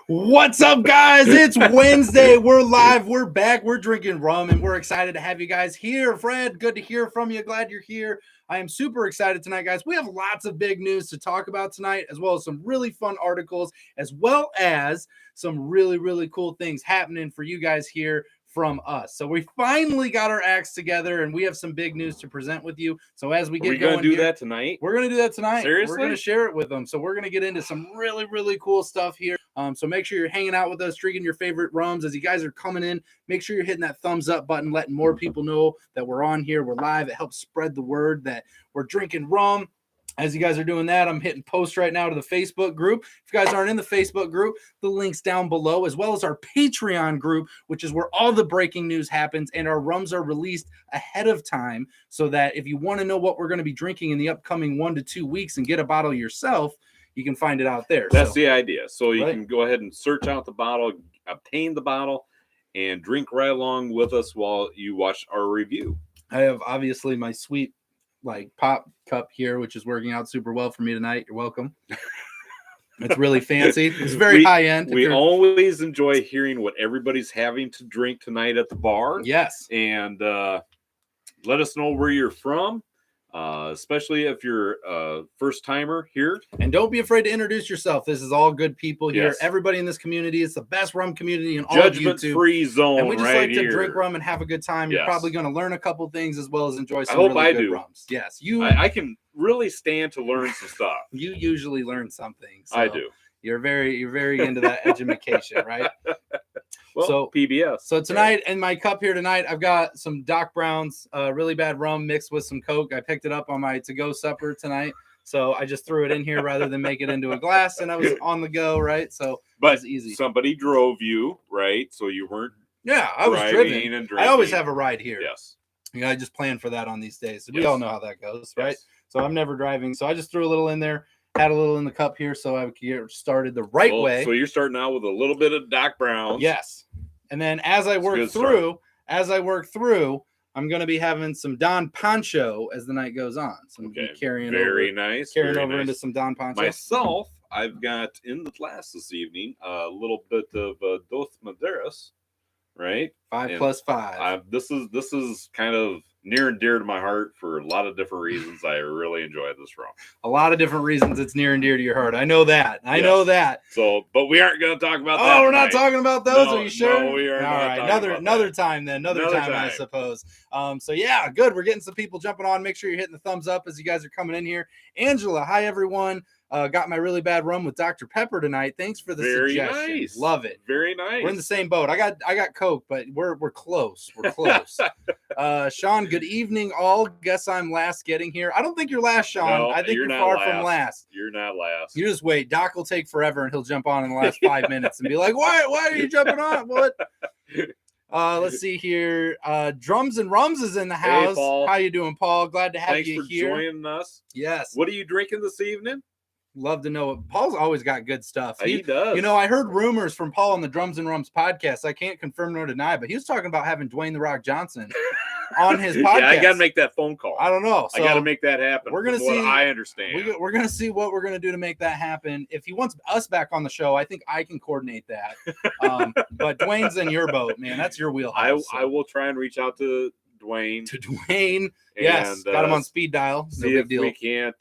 What's up, guys? It's Wednesday. We're live. We're back. We're drinking rum, and we're excited to have you guys here. Fred, good to hear from you. Glad you're here. I am super excited tonight, guys. We have lots of big news to talk about tonight, as well as some really fun articles, as well as some really cool things happening for you guys here from us. So we finally got our acts together, and we have some big news to present with you. So as we get going, gonna do that tonight. We're gonna do that tonight. Seriously? We're gonna share it with them. So we're gonna get into some really cool stuff here. So make sure you're hanging out with us, drinking your favorite rums. As you guys are coming in, make sure you're hitting that thumbs up button, letting more people know that we're on here. We're live. It helps spread the word that we're drinking rum. As you guys are doing that, I'm hitting post right now to the Facebook group. If you guys aren't in the Facebook group, the link's down below, as well as our Patreon group, which is where all the breaking news happens, and our rums are released ahead of time, so that if you want to know what we're going to be drinking in the upcoming 1 to 2 weeks and get a bottle yourself, you can find it out there. That's the idea. So you can go ahead and search out the bottle, obtain the bottle, and drink right along with us while you watch our review. I have obviously my sweet pop cup here, which is working out super well for me tonight. You're welcome. It's really fancy. It's very high end. We always enjoy hearing what everybody's having to drink tonight at the bar. Yes. And let us know where you're from, especially if you're a first timer here. And don't be afraid to introduce yourself. This is all good people here. Yes. Everybody in this community. It's the best rum community in all of YouTube. Judgment-free zone. And we just right like to here. drink rum and have a good time. You're Yes. probably going to learn a couple things as well as enjoy some I hope really I good do. rums. Yes, I can really stand to learn some stuff. You usually learn something. So I do. You're very into that education, right? Well, so PBS. So tonight in my cup here tonight, I've got some Doc Brown's really bad rum mixed with some Coke. I picked it up on my to-go supper tonight. So I just threw it in here rather than make it into a glass, and I was on the go, right? So but it was easy. Somebody drove you, right? So you weren't. Yeah, I was driven. And I always have a ride here. Yes. Yeah, I just plan for that on these days. We Yes. all know how that goes, right? Yes. So I'm never driving. So I just threw a little in there, had a little in the cup here, so I could get started the right way. So you're starting out with a little bit of Doc Brown. Yes. And then as I work through, I'm going to be having some Don Pancho as the night goes on. So I'm Okay. carrying Very over into some Don Pancho. Myself, I've got in the glass this evening a little bit of Dos Maderas, right? 5 plus 5. This is kind of near and dear to my heart for a lot of different reasons. I really enjoy this rum. A lot of different reasons it's near and dear to your heart. I know that. I know that. So, but we aren't going to talk about that. Oh, we're tonight. not talking about those. No, Are you sure? No, we are. All right, another time then. Another time, I suppose. So yeah, good. We're getting some people jumping on. Make sure you're hitting the thumbs up as you guys are coming in here. Angela, hi everyone. Got my really bad rum with Dr. Pepper tonight. Thanks for the suggestion. Nice. Love it. Very nice. We're in the same boat. I got Coke, but we're close. We're close. Sean, good evening all. Guess I'm last getting here. I don't think you're last, Sean. No, I think you're not far last. from last. You're not last. You just wait. Doc will take forever and he'll jump on in the last 5 minutes and be like, why are you jumping on? What? Let's see here. Drums and Rums is in the house. Hey, Paul. How you doing, Paul? Glad to have Thanks you for here. joining us. Yes. What are you drinking this evening? Love to know it. Paul's always got good stuff. He does. You know, I heard rumors from Paul on the Drums and Rums podcast. I can't confirm nor deny, but he was talking about having Dwayne The Rock Johnson on his podcast. Yeah, I got to make that phone call. I don't know. So I got to make that happen. We're going to see. What I understand. We're going to see what we're going to do to make that happen. If he wants us back on the show, I think I can coordinate that. But Dwayne's in your boat, man. That's your wheelhouse. I will try and reach out to Dwayne. Yes, got him on speed dial. No big deal. We can't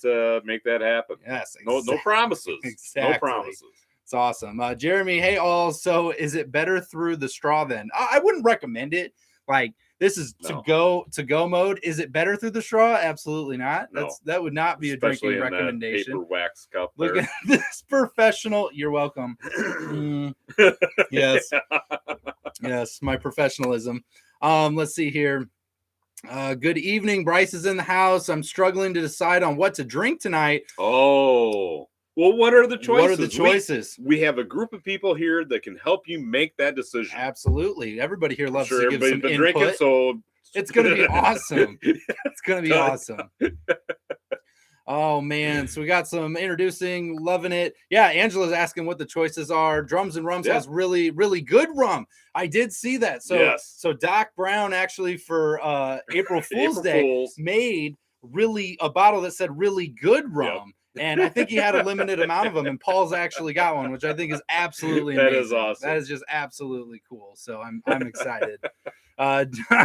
make that happen. Yes, exactly. No promises. Exactly. No promises. It's awesome. Jeremy, hey all. So is it better through the straw then? I wouldn't recommend it. Like this is to go mode. Is it better through the straw? Absolutely not. That would not be especially a drinking recommendation. Paper wax cup. Look at this professional. You're welcome. Yes. Yes, my professionalism. Let's see here. Good evening. Bryce is in the house. I'm struggling to decide on what to drink tonight. Oh, well, what are the choices? What are the choices? We have a group of people here that can help you make that decision. Absolutely. Everybody here loves to give some input. Drinking, so it's going to be awesome. It's going to be awesome. Oh, man. So we got some introducing, loving it. Yeah, Angela's asking what the choices are. Drums and Rums has really good rum. I did see that. So, so Doc Brown actually for April Fool's Day made a bottle that said really good rum. And I think he had a limited amount of them, and Paul's actually got one, which I think is absolutely amazing. That is awesome. That is just absolutely cool. So I'm excited.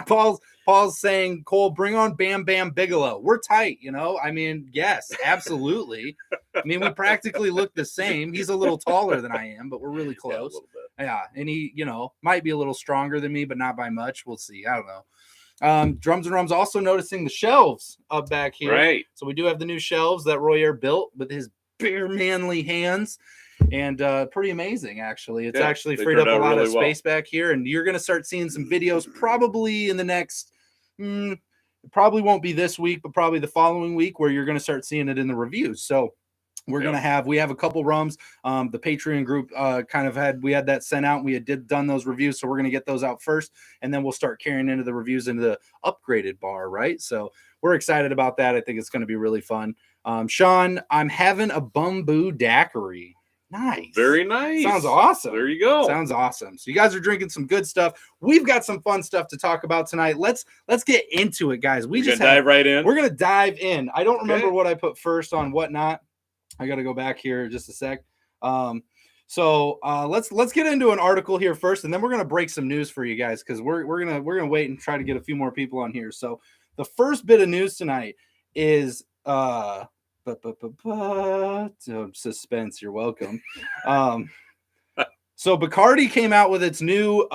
Paul's saying, Cole, bring on Bam Bam Bigelow. We're tight, you know. I mean, yes, absolutely. I mean, we practically look the same. He's a little taller than I am, but we're really close. Yeah, a little bit. Yeah, and he, you know, might be a little stronger than me, but not by much. We'll see. I don't know. Drums and Rums also noticing the shelves up back here. Right. So we do have the new shelves that Royer built with his bare manly hands, and pretty amazing actually. It's actually freed up a lot of space back here, and you're going to start seeing some videos probably in the next probably won't be this week, but probably the following week, where you're going to start seeing it in the reviews. So we're going to we have a couple rums. The Patreon group we had that sent out. And we had done those reviews. So we're going to get those out first, and then we'll start carrying into the reviews into the upgraded bar. Right. So we're excited about that. I think it's going to be really fun. Sean, I'm having a bamboo daiquiri. Nice. Very nice. Sounds awesome. There you go. Sounds awesome. So you guys are drinking some good stuff. We've got some fun stuff to talk about tonight. Let's get into it, guys. We're gonna dive right in. We're gonna dive in. I don't remember what I put first on whatnot. I got to go back here just a sec. So let's get into an article here first, and then we're gonna break some news for you guys, because we're gonna wait and try to get a few more people on here. So the first bit of news tonight is suspense. You're welcome. So Bacardi came out with its new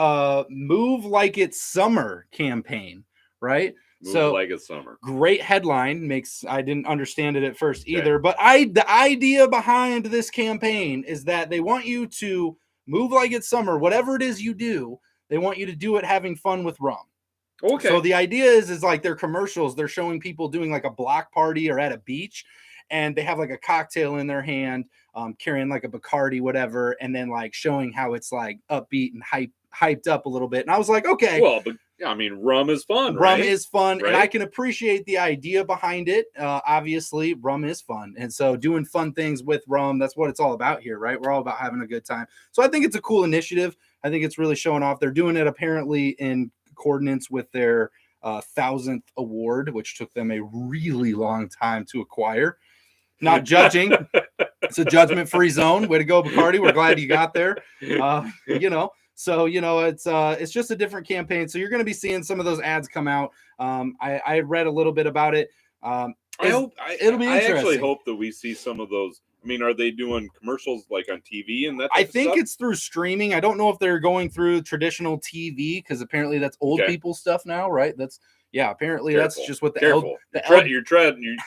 "Move Like It's Summer" campaign, right? Move like it's summer. Great headline. I didn't understand it at first either, but the idea behind this campaign is that they want you to move like it's summer. Whatever it is you do, they want you to do it having fun with rum. Okay. So the idea is like their commercials. They're showing people doing like a block party or at a beach, and they have like a cocktail in their hand, carrying like a Bacardi, whatever, and then like showing how it's like upbeat and hyped up a little bit. And I was like, okay. Well, but I mean, rum is fun, right? Rum is fun, right? And I can appreciate the idea behind it. Obviously, rum is fun. And so doing fun things with rum, that's what it's all about here, right? We're all about having a good time. So I think it's a cool initiative. I think it's really showing off. They're doing it apparently in coordinates with their 1,000th award, which took them a really long time to acquire. Not judging. It's a judgment-free zone. Way to go, Bacardi. We're glad you got there. So, it's just a different campaign. So you're going to be seeing some of those ads come out. I read a little bit about it. It'll be interesting. I actually hope that we see some of those. I mean, are they doing commercials like on TV and that type I think of stuff? It's through streaming. I don't know if they're going through traditional TV, because apparently that's old people stuff now, right? Apparently that's just what you're treading. You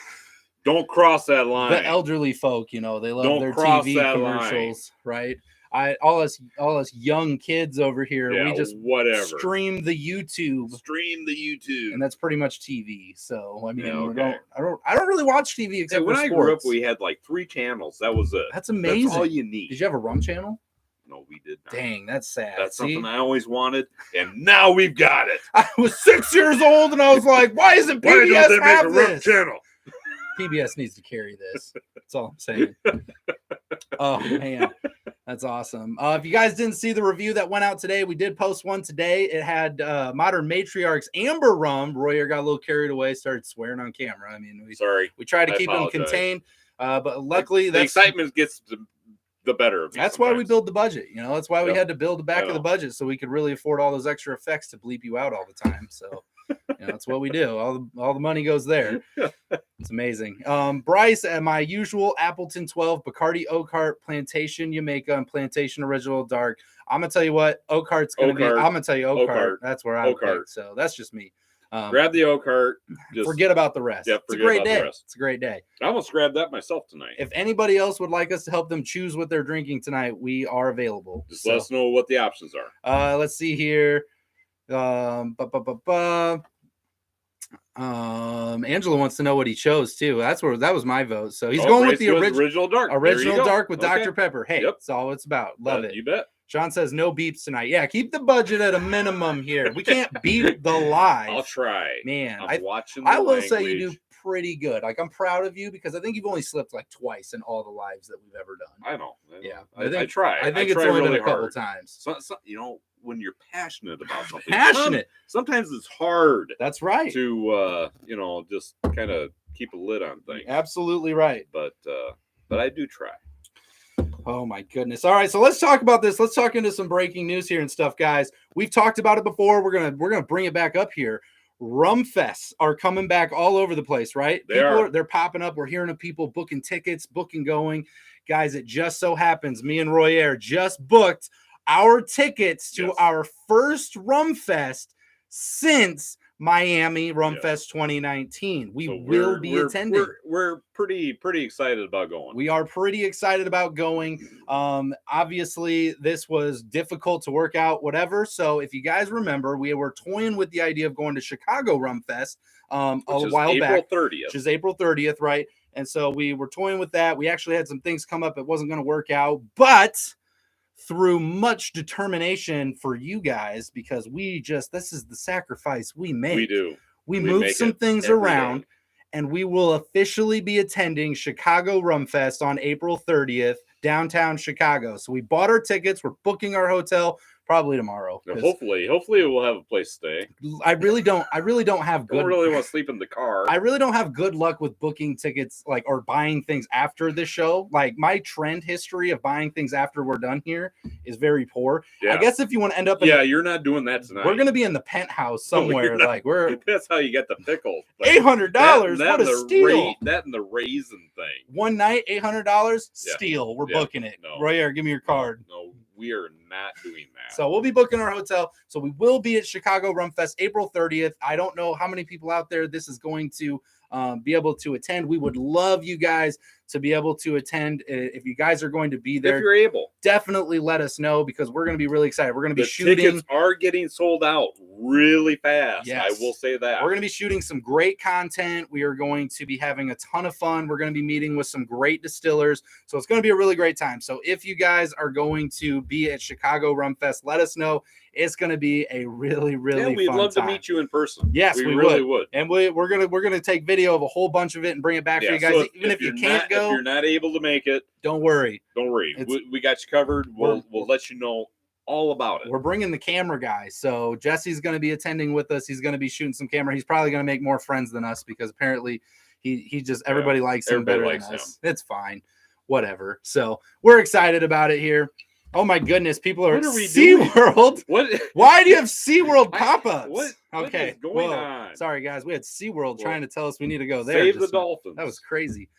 don't cross that line. The elderly folk, they love their TV commercials, right? All us young kids over here, we just stream the YouTube, and that's pretty much TV. So I mean, I don't really watch TV except when I grew up. We had like 3 channels. That was it. That's amazing. That's all you need. Did you have a rum channel? No, we did not. Dang, that's sad. That's something I always wanted, and now we've got it. I was 6 years old, and I was like, "Why isn't PBS have this channel?" PBS needs to carry this. That's all I'm saying. Oh man, that's awesome. If you guys didn't see the review that went out today, we did post one today. It had Modern Matriarch's Amber Rum. Royer got a little carried away, started swearing on camera. I mean, we tried to keep him contained, but luckily the excitement gets the better of me. That's why we build the budget. That's why we had to build the back of the budget, so we could really afford all those extra effects to bleep you out all the time. So that's what we do. All the money goes there. It's amazing. Bryce, at my usual Appleton 12 Bacardi Oak Heart Plantation Jamaica and Plantation Original Dark. I'm gonna tell you what, Oak Heart's gonna be. I'm gonna tell you Oak Heart. That's where I pick. So that's just me. Grab the Oak Heart. Forget about the rest. Yeah, it's a great day. It's a great day. I almost grabbed that myself tonight. If anybody else would like us to help them choose what they're drinking tonight, we are available. Just let us know what the options are. Let's see here. Angela wants to know what he chose too. That was my vote. So he's going with the original dark. Original dark with Dr. Pepper. Hey, that's all it's about. Love it. You bet. Sean says no beeps tonight. Yeah, keep the budget at a minimum here. We can't beat the live. I'll try. Man, I'm watching. I will say you do pretty good. Like, I'm proud of you, because I think you've only slipped like twice in all the lives that we've ever done. I know. Yeah, I try. I think it's only been a couple times. So, when you're passionate about something, sometimes it's hard. That's right. To just kind of keep a lid on things. Absolutely right. But I do try. Oh my goodness. All right, so let's talk about this. Let's talk into some breaking news here and stuff, guys. We've talked about it before. We're gonna bring it back up here. Rum Fests are coming back all over the place, right? They're popping up. We're hearing of people booking tickets, booking going. Guys, it just so happens me and Royer just booked our tickets to our first Rum Fest since Miami Rum Fest 2019. We will be attending. We're pretty excited about going. We are pretty excited about going. Obviously, this was difficult to work out, whatever. So if you guys remember, we were toying with the idea of going to Chicago Rum Fest a while back, which is April 30th, right? And so we were toying with that. We actually had some things come up. It wasn't going to work out, but through much determination for you guys, because this is the sacrifice we make. We do. We move some things around, and we will officially be attending Chicago Rum Fest on April 30th, downtown Chicago. So we bought our tickets. We're booking our hotel probably tomorrow. Hopefully we'll have a place to stay. I really don't have good. I don't really want to sleep in the car. I really don't have good luck with booking tickets or buying things after the show. Like my trend history of buying things after we're done here is very poor. Yeah. I guess if you want to end up you're not doing that tonight. We're going to be in the penthouse somewhere. That's how you get the pickle. $800. What a steal. That and the raisin thing. One night, $800. Steal. We're booking it. No. Royer, give me your card. No, we are not doing that. So we'll be booking our hotel. So we will be at Chicago Rum Fest April 30th. I don't know how many people out there this is going to be able to attend. We would love you guys to be able to attend. If you guys are going to be there, if you're able, definitely let us know, because we're going to be really excited. We're going to be shooting. Tickets are getting sold out really fast. Yes. I will say that. We're going to be shooting some great content. We are going to be having a ton of fun. We're going to be meeting with some great distillers. So it's going to be a really great time. So if you guys are going to be at Chicago Rum Fest, let us know. It's going to be a really, really we'd fun love time. To meet you in person. Yes, we really would. And we're gonna take video of a whole bunch of it and bring it back for you guys. So even if you can't go, if you're not able to make it, don't worry. We got you covered. We'll let you know all about it. We're bringing the camera guy. So Jesse's going to be attending with us. He's going to be shooting some camera. He's probably going to make more friends than us, because apparently he just everybody likes him better than us. It's fine. Whatever. So we're excited about it here. Oh my goodness, people are at SeaWorld. What? Why do you have SeaWorld pop-ups? What is going on? Sorry, guys. We had SeaWorld trying to tell us we need to go there. Save the dolphins. That was crazy.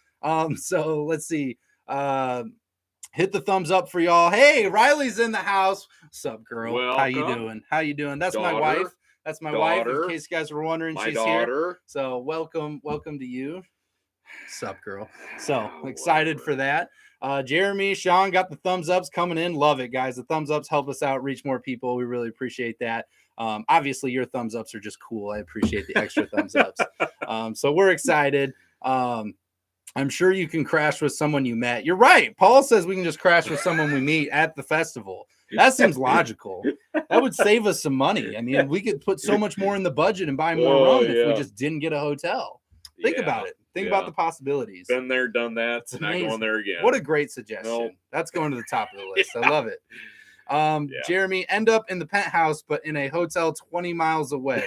So let's see. Hit the thumbs up for y'all. Hey, Riley's in the house. What's up, girl? Welcome. How you doing? That's my wife. That's my wife. In case you guys were wondering, she's here. So welcome to you. What's up, girl? So excited for that. Jeremy, Sean got the thumbs ups coming in. Love it, guys. The thumbs ups help us out, reach more people. We really appreciate that. Obviously, your thumbs ups are just cool. I appreciate the extra thumbs ups. So we're excited. I'm sure you can crash with someone you met. You're right. Paul says we can just crash with someone we meet at the festival. That seems logical. That would save us some money. I mean, we could put so much more in the budget and buy more rum if we just didn't get a hotel. Think about it. Think about the possibilities. Been there, done that. It's not going there again. What a great suggestion. Nope. That's going to the top of the list. I love it. Jeremy, end up in the penthouse, but in a hotel 20 miles away.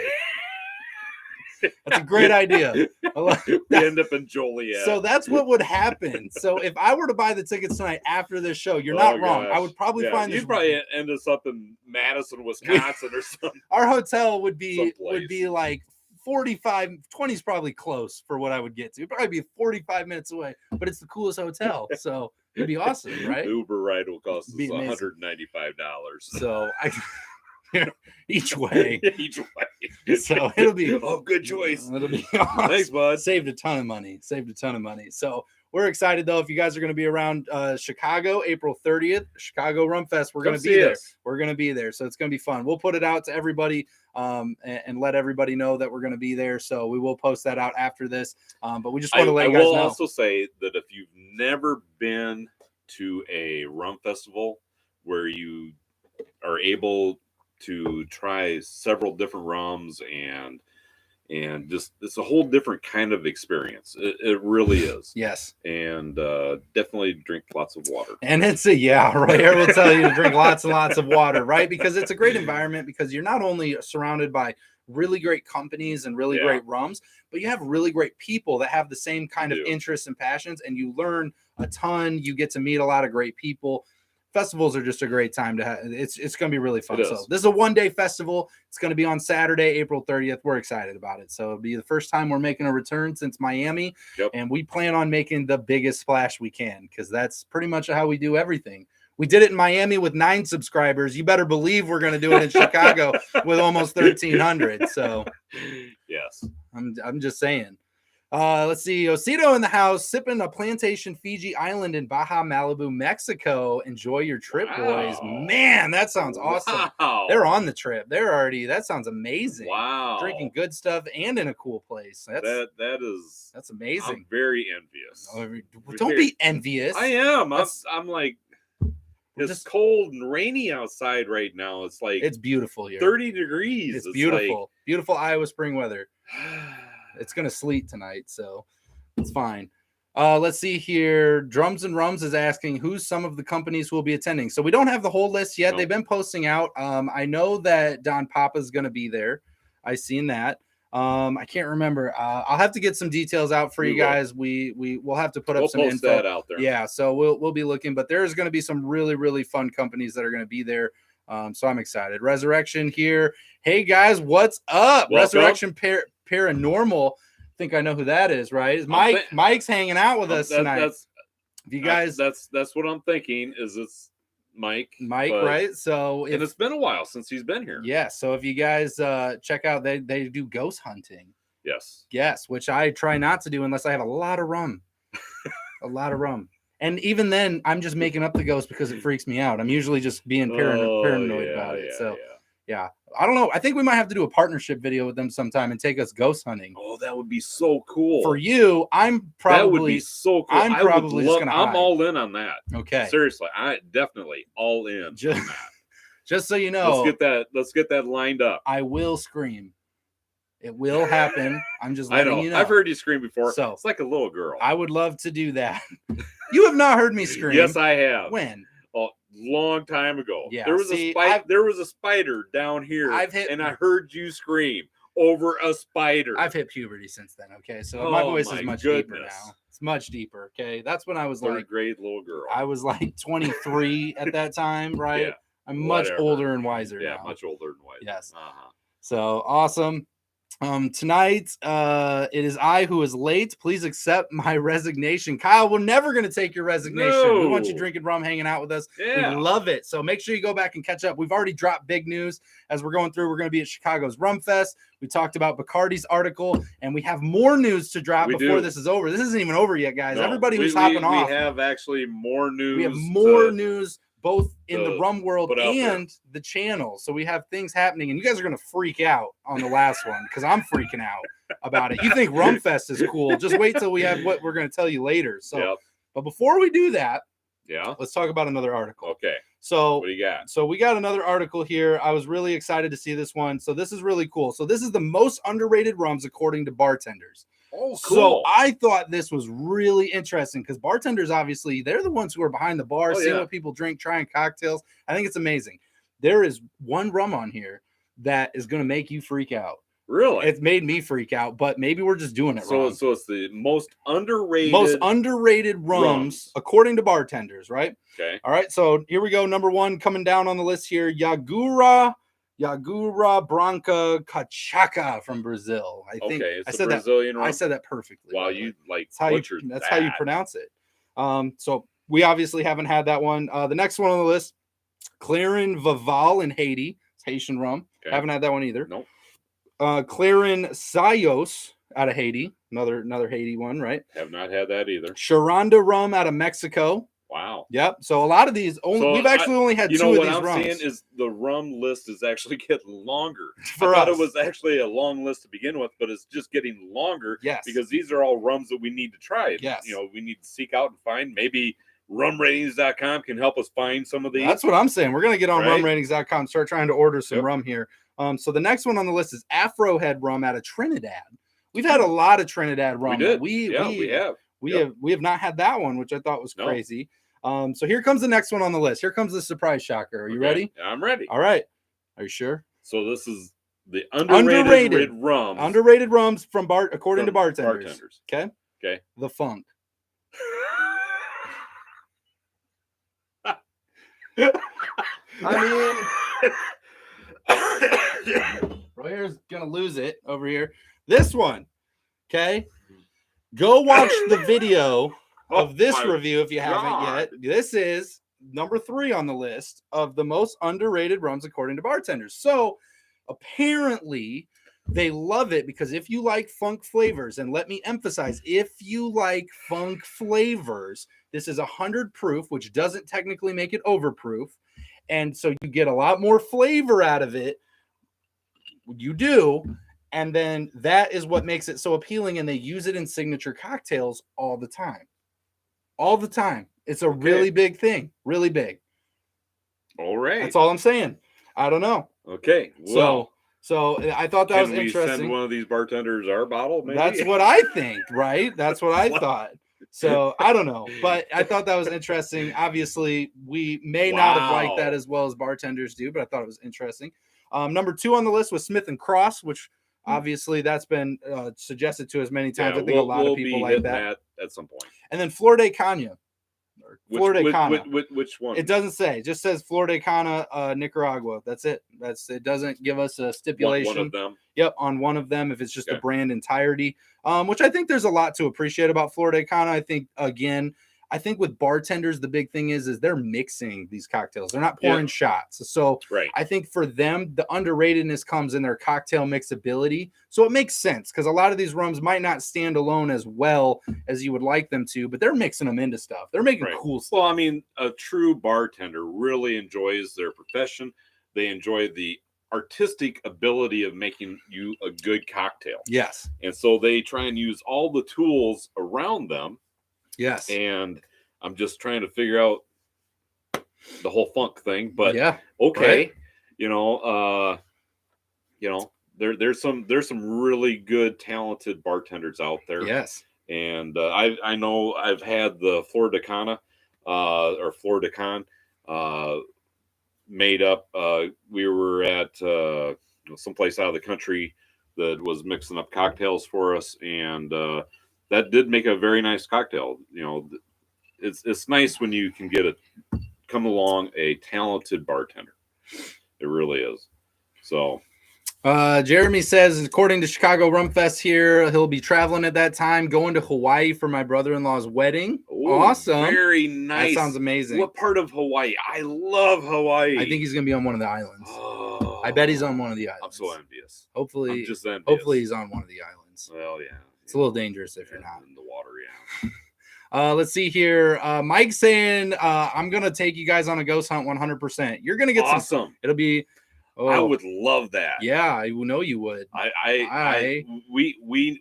That's a great idea. We end up in Joliet. So that's what would happen. So if I were to buy the tickets tonight after this show, you're not wrong. I would probably find this. You'd probably end us up in Madison, Wisconsin, or something. Our hotel would be like 45, 20 is probably close for what I would get to. It'd probably be 45 minutes away, but it's the coolest hotel. So it'd be awesome, right? The Uber ride will cost us $195. So each way. So it'll be good choice. It'll be awesome. Thanks, bud. Saved a ton of money. So we're excited though. If you guys are going to be around Chicago, April 30th, Chicago Rum Fest, we're going to be there. We're going to be there. So it's going to be fun. We'll put it out to everybody and let everybody know that we're going to be there. So we will post that out after this. But we just want to let you guys know. I will also say that if you've never been to a rum festival where you are able to try several different rums and just it's a whole different kind of experience. It really is. Yes. And definitely drink lots of water. And it's Royer will tell you to drink lots and lots of water, right? Because it's a great environment, because you're not only surrounded by really great companies and really Yeah. great rums, but you have really great people that have the same kind of do. interests and passions, and you learn a ton. You get to meet a lot of great people. Festivals are just a great time to have. It's going to be really fun. It So is. this is a one-day festival. It's going to be on Saturday, April 30th. We're excited about it. So it'll be the first time we're making a return since Miami. Yep. And we plan on making the biggest splash we can, because that's pretty much how we do everything. We did it in Miami with 9 subscribers. You better believe we're going to do it in Chicago with almost 1,300. So yes, I'm just saying. Let's see. Osito in the house, sipping a Plantation Fiji Island in Baja, Malibu, Mexico. Enjoy your trip, boys. Wow. Man, that sounds awesome. Wow. They're on the trip. They're already. That sounds amazing. Wow. Drinking good stuff and in a cool place. That's amazing. I'm very envious. Don't be envious. I am. I'm like, it's just cold and rainy outside right now. It's like it's beautiful here. 30 degrees. It's beautiful. Beautiful Iowa spring weather. It's gonna sleet tonight, so it's fine. Let's see here. Drums and Rums is asking who's some of the companies who will be attending. So we don't have the whole list yet. Nope. They've been posting out. I know that Don Papa's gonna be there. I've seen that. I can't remember. I'll have to get some details out for you guys. We'll have to put up some post info that out there. Yeah, so we'll be looking, but there's going to be some really, really fun companies that are going to be there. So I'm excited. Resurrection here. Hey guys, what's up? Welcome. Resurrection Paranormal. I think I know who that is, right? Mike's hanging out with us tonight. That's if you guys, that's what I'm thinking. Is it's Mike, right? So and it's been a while since he's been here. Yeah. So if you guys check out, they do ghost hunting. Yes, which I try not to do unless I have a lot of rum. A lot of rum. And even then, I'm just making up the ghost because it freaks me out. I'm usually just being paranoid about it. So yeah. I don't know. I think we might have to do a partnership video with them sometime and take us ghost hunting. Oh, that would be so cool. For you, that would be so cool. I'm probably just gonna I'm all in on that. Okay. Seriously, I definitely all in on that. Just so you know. Let's get that lined up. I will scream. It will happen. I'm just letting you know. I've heard you scream before. So it's like a little girl. I would love to do that. You have not heard me scream. Yes, I have. When? A long time ago. Yeah. There was a spider down here, and I heard you scream over a spider. I've hit puberty since then. Okay, so my voice is much deeper now. It's much deeper. Okay, that's when I was like a great little girl. I was like 23 at that time, right? Yeah. I'm much older and wiser now. Yeah, much older and wiser. Yes. So awesome. Tonight, it is I who is late. Please accept my resignation. Kyle, we're never going to take your resignation. No. We want you drinking rum, hanging out with us. Yeah. We love it. So make sure you go back and catch up. We've already dropped big news as we're going through. We're going to be at Chicago's Rum Fest. We talked about Bacardi's article, and we have more news to drop before this is over. This isn't even over yet, guys. No, Everybody who's hopping off. We have actually more news. We have more news. Both in the rum world and the channel. So we have things happening, and you guys are going to freak out on the last one because I'm freaking out about it. You think Rum Fest is cool. Just wait till we have what we're going to tell you later. So, But before we do that, let's talk about another article. Okay. So what do you got? So we got another article here. I was really excited to see this one. So this is really cool. So this is the most underrated rums according to Bartenders. Oh, cool. So I thought this was really interesting because bartenders, obviously, they're the ones who are behind the bar, seeing what people drink, trying cocktails. I think it's amazing. There is one rum on here that is going to make you freak out. Really? It's made me freak out, but maybe we're just doing it wrong. So it's the most underrated rums according to Bartenders, right? Okay. All right. So here we go. Number one coming down on the list here, Yagura Branca Cachaca from Brazil. I think I said Brazilian rum? I said that perfectly. Wow, you like that's how you pronounce it. So we obviously haven't had that one. The next one on the list, Clarin Vaval in Haiti. It's Haitian rum. Okay. Haven't had that one either. Nope. Clarin Sayos out of Haiti. Another Haiti one, right? Have not had that either. Sharonda rum out of Mexico. Wow. Yep. So a lot of these we've actually only had two of these rums. What I'm seeing is the rum list is actually getting longer. I thought it was actually a long list to begin with, but it's just getting longer. Yes. Because these are all rums that we need to try. Yes. We need to seek out and find. Maybe rumratings.com can help us find some of these. That's what I'm saying. We're gonna get on rumratings.com, start trying to order some rum here. So the next one on the list is Afro Head rum out of Trinidad. We've had a lot of Trinidad rum. We have. We have not had that one, which I thought was crazy. So here comes the next one on the list. Here comes the surprise shocker. Are you ready? I'm ready. All right. Are you sure? So this is The underrated rums. Underrated rums according to bartenders. Okay. Okay. The Funk. I mean, Royer's gonna lose it over here. This one, okay. Go watch the video of this review if you haven't yet. This is number 3 on the list of the most underrated rums according to bartenders. So apparently they love it because if you like funk flavors, and let me emphasize, if you like funk flavors, this is 100 proof, which doesn't technically make it overproof. And so you get a lot more flavor out of it. You do. And then that is what makes it so appealing. And they use it in signature cocktails all the time. All the time. It's a really big thing. Really big. All right. That's all I'm saying. I don't know. Okay. Well, so I thought that was interesting. Can we send one of these bartenders our bottle? Maybe? That's what I think, right? That's what I thought. So I don't know, but I thought that was interesting. Obviously, we may not have liked that as well as bartenders do, but I thought it was interesting. Number 2 on the list was Smith and Cross, which obviously that's been suggested to us many times. I think a lot of people like that at some point. And then Flor de Cana. Which one? It doesn't say. It just says Flor de Cana, Nicaragua. That's it. It doesn't give us a stipulation. One of them. Yep, on one of them if it's just a brand entirety. Which I think there's a lot to appreciate about Flor de Cana. I think with bartenders, the big thing is they're mixing these cocktails. They're not pouring shots. So I think for them, the underratedness comes in their cocktail mixability. So it makes sense because a lot of these rums might not stand alone as well as you would like them to, but they're mixing them into stuff. They're making cool stuff. Well, I mean, a true bartender really enjoys their profession. They enjoy the artistic ability of making you a good cocktail. Yes. And so they try and use all the tools around them. Yes. And I'm just trying to figure out the whole funk thing, but right. There's some really good talented bartenders out there. Yes. And I know I've had the Flor de Cana or Flor de Can made up. We were at someplace out of the country that was mixing up cocktails for us, and that did make a very nice cocktail. You know, it's nice when you can come along a talented bartender. It really is. So Jeremy says, according to Chicago Rum Fest here, he'll be traveling at that time, going to Hawaii for my brother-in-law's wedding. Ooh, awesome. Very nice. That sounds amazing. What part of Hawaii? I love Hawaii. I think he's going to be on one of the islands. Oh, I bet he's on one of the islands. I'm so envious. Hopefully, I'm just envious. Hopefully he's on one of the islands. Well, yeah. It's a little dangerous if you're not. In the water, yeah. Let's see here. Mike's saying, I'm going to take you guys on a ghost hunt 100%. You're going to get awesome. It'll be... Oh, I would love that. Yeah, I know you would. We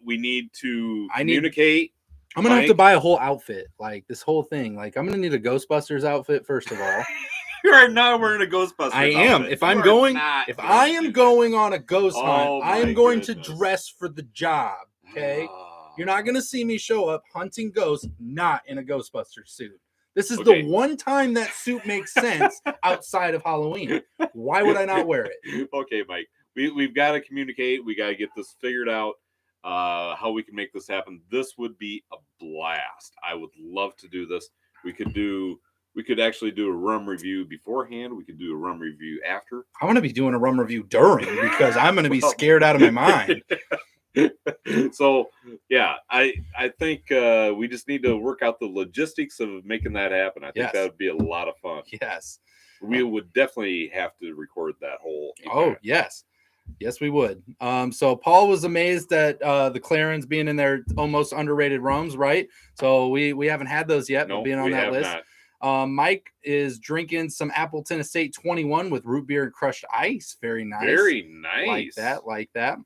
need to communicate. I'm gonna have to buy a whole outfit, like this whole thing. Like I'm gonna need a Ghostbusters outfit first of all. You are not wearing a Ghostbusters. I am. Outfit. If I am going on a ghost hunt, I am going to dress for the job. Okay, you're not gonna see me show up hunting ghosts not in a Ghostbusters suit. This is the one time that suit makes sense outside of Halloween. Why would I not wear it? Okay, Mike. We've got to communicate. We got to get this figured out, how we can make this happen. This would be a blast. I would love to do this. We could actually do a rum review beforehand. We could do a rum review after. I'm going to be doing a rum review during because I'm going to be scared out of my mind. So yeah, I think we just need to work out the logistics of making that happen. I think that would be a lot of fun. Yes, we would definitely have to record that whole event. Oh yes we would. So Paul was amazed at the Clarence being in their almost underrated rums, right? So we haven't had those yet, but being on that list. Mike is drinking some Appleton Estate 21 with root beer and crushed ice. Very nice. Like that.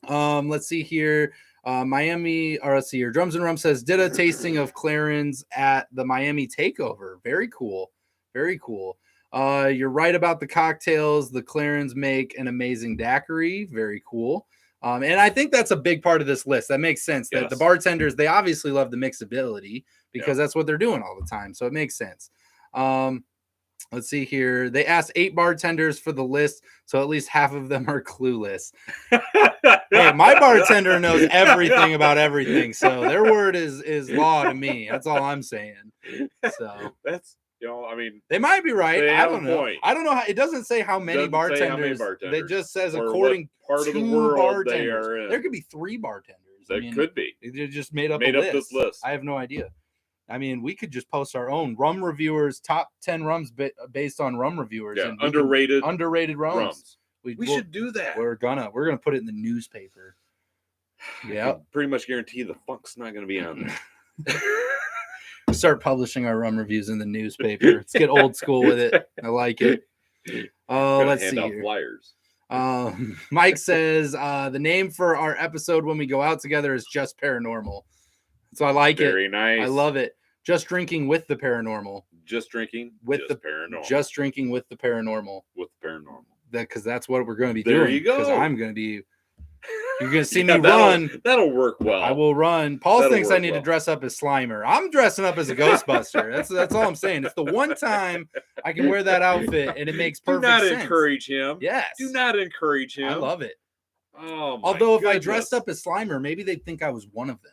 Let's see here. Let's see here. Drums and Rum says did a tasting of Clarence at the Miami Takeover. Very cool. You're right about the cocktails. The Clarence make an amazing daiquiri. Very cool. And I think that's a big part of this list. That makes sense. That the bartenders, they obviously love the mixability because that's what they're doing all the time. So it makes sense. Let's see here. They asked 8 bartenders for the list, so at least half of them are clueless. Hey, my bartender knows everything about everything, so their word is law to me. That's all I'm saying. So that's, I mean, they might be right. they I have don't a know. point. I don't know how. It doesn't say how many Doesn't say how many bartenders. bartenders. It just says Or according what part to of the world bartenders. they are in. There could be 3 bartenders. That could be. They just made up this list. I have no idea. I mean, we could just post our own rum reviewers, top 10 rums based on rum reviewers. Yeah, and underrated rums. We should do that. We're gonna put it in the newspaper. Yeah, pretty much guarantee the funk's not gonna be on there. Start publishing our rum reviews in the newspaper. Let's get old school with it. I like it. Let's see here. Flyers. Mike says the name for our episode when we go out together is Just Paranormal. So I like it. Very nice. I love it. Just drinking with the paranormal. Just drinking with the paranormal. Just drinking with the paranormal. With the paranormal. Because that's what we're going to be doing. There you go. Because I'm going to be. You're going to see me run. run. That'll work well. I will run. Paul thinks I need to dress up as Slimer. I'm dressing up as a Ghostbuster. That's all I'm saying. It's the one time I can wear that outfit and it makes perfect sense. Do not encourage him. Yes. Do not encourage him. I love it. Oh, my Although goodness. if I dressed up as Slimer, maybe they'd think I was one of them.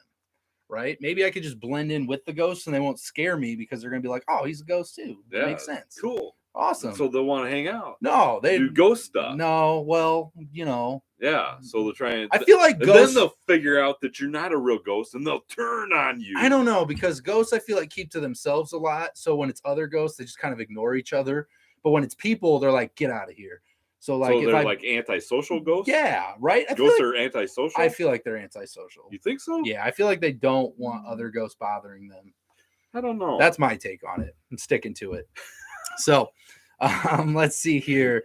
Right? Maybe I could just blend in with the ghosts and they won't scare me because they're going to be like, oh, he's a ghost too. Yeah, makes sense. Cool. Awesome. So they'll want to hang out. No, they do ghost stuff. No, well, Yeah, so they'll try and. I feel like ghosts. Then they'll figure out that you're not a real ghost, and they'll turn on you. I don't know, because ghosts, I feel like, keep to themselves a lot. So when it's other ghosts, they just kind of ignore each other. But when it's people, they're like, "Get out of here." So they're like antisocial ghosts. Yeah, right. Ghosts are antisocial. I feel like they're antisocial. You think so? Yeah, I feel like they don't want other ghosts bothering them. I don't know. That's my take on it. I'm sticking to it. So. Let's see here.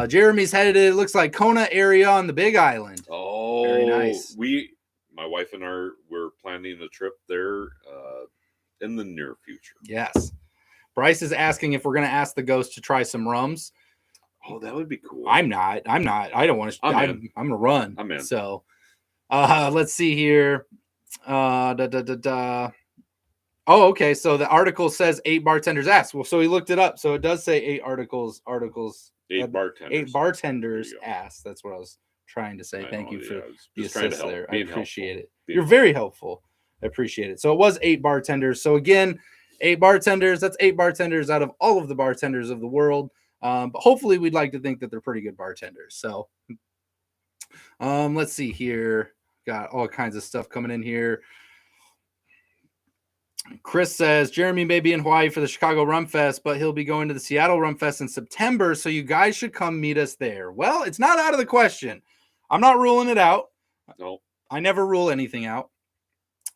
Jeremy's headed. It looks like Kona area on the Big Island. Oh, very nice. My wife and we're planning a trip there in the near future. Yes. Bryce is asking if we're going to ask the ghost to try some rums. Oh, that would be cool. I'm not. I don't want to. I'm going to run. I'm in. So, let's see here. Oh, okay. So the article says 8 bartenders asked. Well, so he looked it up. So it does say 8 articles. 8 bartenders. 8 bartenders asked. That's what I was trying to say. Thank you for the assist there. I appreciate it. You're very helpful. I appreciate it. So it was 8 bartenders. So again, 8 bartenders. That's 8 bartenders out of all of the bartenders of the world. But hopefully we'd like to think that they're pretty good bartenders. So let's see here. Got all kinds of stuff coming in here. Chris says Jeremy may be in Hawaii for the Chicago Rum Fest, but he'll be going to the Seattle Rum Fest in September, so you guys should come meet us there. Well, it's not out of the question. I'm not ruling it out. No. I never rule anything out.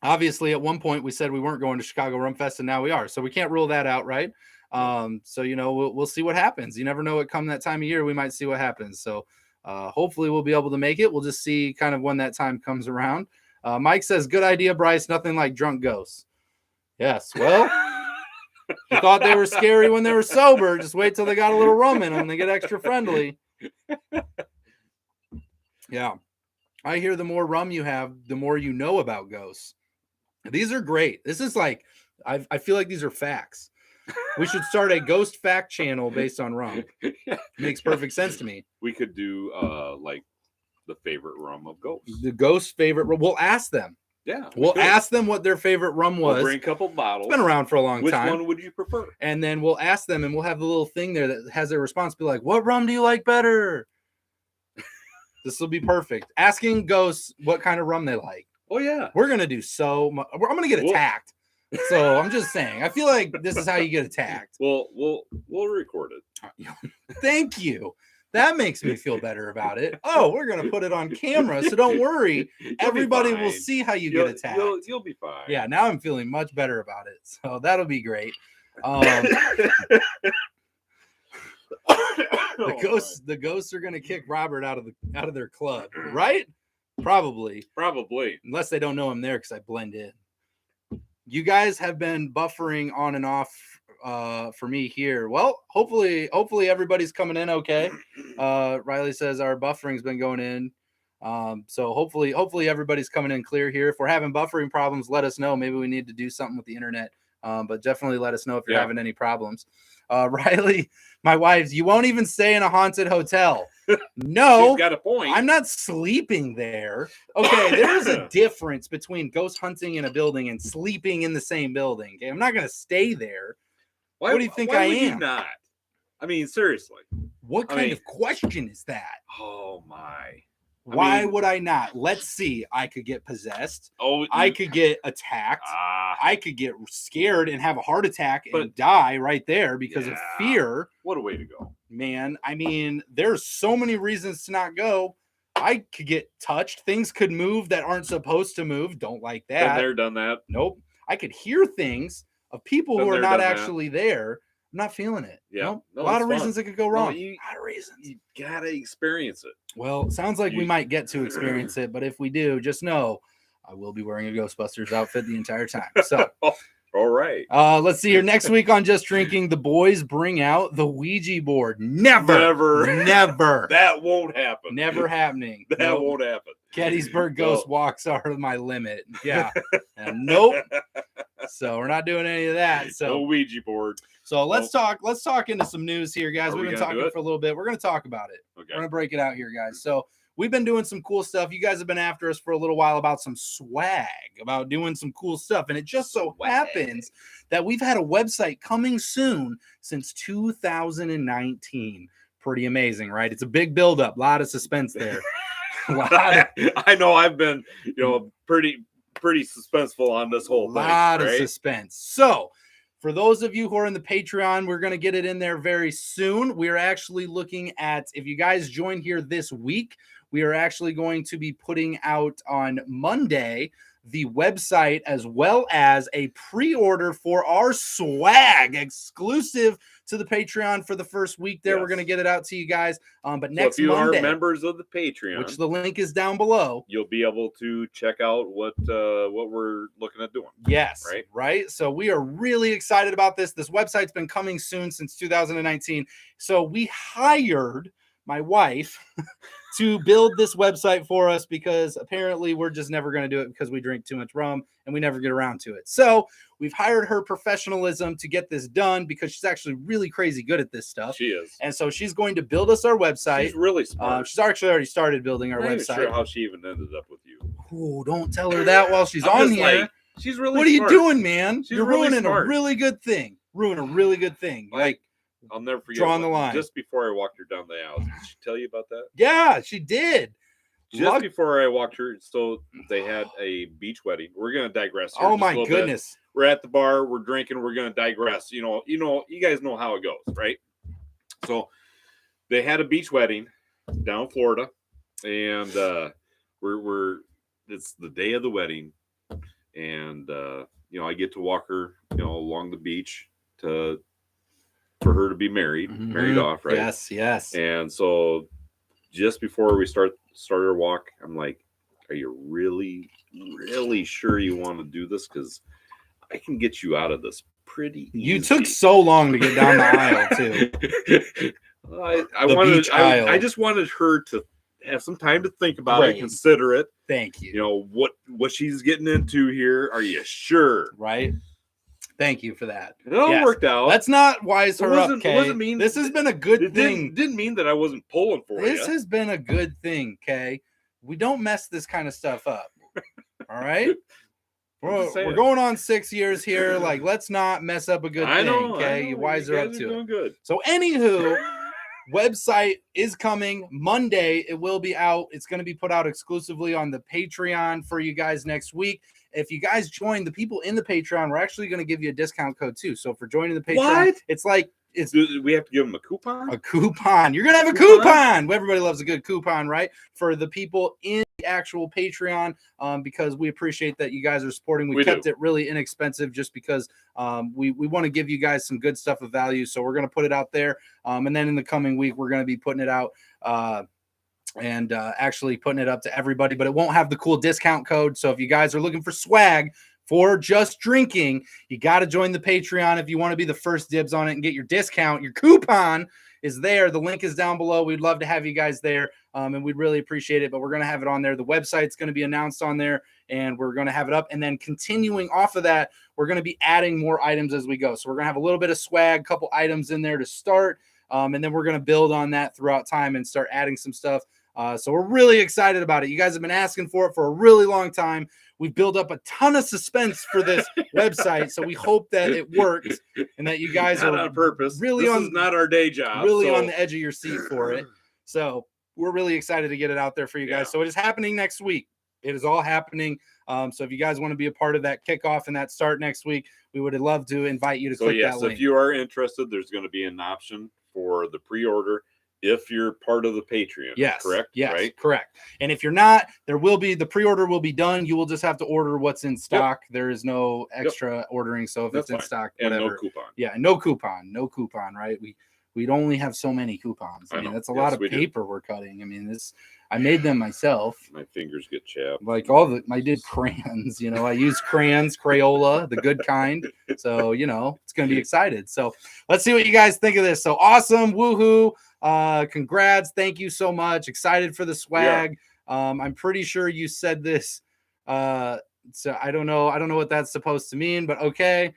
Obviously, at one point we said we weren't going to Chicago Rum Fest, and now we are. So we can't rule that out, right? So we'll see what happens. You never know what come that time of year. We might see what happens. So hopefully we'll be able to make it. We'll just see kind of when that time comes around. Mike says, good idea, Bryce. Nothing like drunk ghosts. Yes, well, you thought they were scary when they were sober. Just wait till they got a little rum in them. They get extra friendly. Yeah. I hear the more rum you have, the more you know about ghosts. These are great. This is like, I feel like these are facts. We should start a ghost fact channel based on rum. Makes perfect sense to me. We could do like the favorite rum of ghosts. The ghost favorite rum. We'll ask them. Yeah. We'll ask them what their favorite rum was. We'll bring a couple bottles. It's been around for a long time. Which one would you prefer? And then we'll ask them, and we'll have the little thing there that has their response be like, what rum do you like better? This will be perfect. Asking ghosts what kind of rum they like. Oh, yeah. We're going to do so much. I'm going to get attacked. So I'm just saying, I feel like this is how you get attacked. Well, we'll record it. Thank you. That makes me feel better about it. Oh, we're going to put it on camera, so don't worry. Everybody will see how you'll get attacked. You'll be fine. Yeah, now I'm feeling much better about it. So that'll be great. The ghosts are going to kick Robert out of their club, right? Probably. Unless they don't know I'm there because I blend in. You guys have been buffering on and off for me here. Well, hopefully everybody's coming in okay. Riley says our buffering's been going in. So hopefully everybody's coming in clear here. If we're having buffering problems, let us know. Maybe we need to do something with the internet. But definitely let us know if you're Yeah. having any problems. Riley, my wife's, you won't even stay in a haunted hotel. No, She's got a point. I'm not sleeping there. Okay, there is a difference between ghost hunting in a building and sleeping in the same building. Okay, I'm not going to stay there. Why, what do you think why I would am? You not? I mean, seriously. What kind of question is that? Oh my. Why would I not? Let's see. I could get possessed. Oh, I could get attacked. I could get scared and have a heart attack and die right there because of fear. What a way to go. Man, I mean, there's so many reasons to not go. I could get touched. Things could move that aren't supposed to move. Don't like that. Been there, done that. Nope. I could hear things of people who are not actually there. I'm not feeling it. Yeah. Nope. A lot of reasons it could go wrong. A lot of reasons. You gotta experience it. Well, sounds like we might get to experience it, but if we do, just know I will be wearing a Ghostbusters outfit the entire time. So all right. Let's see here. Next week on Just Drinking, the boys bring out the Ouija board. Never. That won't happen. Never happening. That won't happen. Gettysburg Ghost walks are my limit. Yeah. Nope. So we're not doing any of that. So no Ouija board. So let's talk into some news here, guys. We've been talking for a little bit. We're going to talk about it. Okay. We're going to break it out here, guys. So we've been doing some cool stuff. You guys have been after us for a little while about some swag, about doing some cool stuff. And it just so happens that we've had a website coming soon since 2019. Pretty amazing, right? It's a big buildup. A lot of suspense there. I know I've been, pretty suspenseful on this whole thing. A lot of suspense. So for those of you who are in the Patreon, we're going to get it in there very soon. We are actually looking at, if you guys join here this week, we are actually going to be putting out on Monday the website as well as a pre-order for our swag exclusive to the Patreon for the first week there. Yes. We're going to get it out to you guys. But next Monday, if you are members of the Patreon, which the link is down below, you'll be able to check out what we're looking at doing. Yes. Right. So we are really excited about this. This website's been coming soon since 2019. So we hired my wife to build this website for us because apparently we're just never going to do it because we drink too much rum and we never get around to it. So we've hired her professionalism to get this done because she's actually really crazy good at this stuff. She is. And so she's going to build us our website. She's really smart. She's actually already started building our website. I'm not sure how she even ended up with you. Oh, don't tell her that while she's on here. Like, she's really What smart. are you doing, man? She's You're really ruining smart. a really good thing. Ruining a really good thing. Like, I'll never forget. Drawing the line. Just before I walked her down the aisle, did she tell you about that? Yeah, she did. Just before I walked her, so they had a beach wedding. We're gonna digress here. Oh my goodness! Bit. We're at the bar. We're drinking. We're gonna digress. You guys know how it goes, right? So they had a beach wedding down in Florida, and we're it's the day of the wedding, and I get to walk her along the beach for her to be married off, right? Yes. And so just before we start our walk, I'm like, are you really, really sure you want to do this? Because I can get you out of this pretty easy. You took so long to get down the aisle, too. I just wanted her to have some time to think about it, consider it. Thank you. What she's getting into here. Are you sure? Right. Thank you for that. It all worked out. Let's not wise her up, Kay. Mean, this has been a good thing. Didn't mean that I wasn't pulling for you. This has been a good thing, Kay. We don't mess this kind of stuff up. All right? We're going on 6 years here. Like, let's not mess up a good thing, okay? You wise her up to it. Good. So, anywho, website is coming Monday. It will be out. It's going to be put out exclusively on the Patreon for you guys next week. If you guys join, the people in the Patreon, we're actually going to give you a discount code too. So for joining the Patreon, it's like do we have to give them a coupon? A coupon. You're gonna have a coupon. Everybody loves a good coupon, right? For the people in the actual Patreon, because we appreciate that you guys are supporting. We kept it really inexpensive just because we want to give you guys some good stuff of value. So we're gonna put it out there, and then in the coming week we're gonna be putting it out. And actually putting it up to everybody, but it won't have the cool discount code. So if you guys are looking for swag for Just Drinking, you got to join the Patreon if you want to be the first dibs on it and get your discount. Your coupon is there. The link is down below. We'd love to have you guys there, and we'd really appreciate it, but we're going to have it on there. The website's going to be announced on there and we're going to have it up. And then continuing off of that, we're going to be adding more items as we go. So we're going to have a little bit of swag, couple items in there to start. And then we're going to build on that throughout time and start adding some stuff. So we're really excited about it. You guys have been asking for it for a really long time. We've built up a ton of suspense for this website, so we hope that it works and that you guys not are on purpose. Really this is not our day job. Really on the edge of your seat for it. So we're really excited to get it out there for you guys. So it is happening next week. It is all happening. So if you guys want to be a part of that kickoff and that start next week, we would love to invite you to click that link. If you are interested, there's going to be an option for the pre-order if you're part of the Patreon. Yes. Correct? Yes. Right? Correct. And if you're not, the pre-order will be done. You will just have to order what's in stock. There is no extra ordering. So if it's in stock, whatever. And no coupon. Yeah. No coupon, right? We'd only have so many coupons. I mean, that's a lot of paper we're cutting. I mean, I made them myself. My fingers get chapped. Like I did crayons, I use crayons, Crayola, the good kind. So, it's going to be excited. So let's see what you guys think of this. So awesome. Woohoo. Congrats. Thank you so much. Excited for the swag. I'm pretty sure you said this. So I don't know what that's supposed to mean, but okay.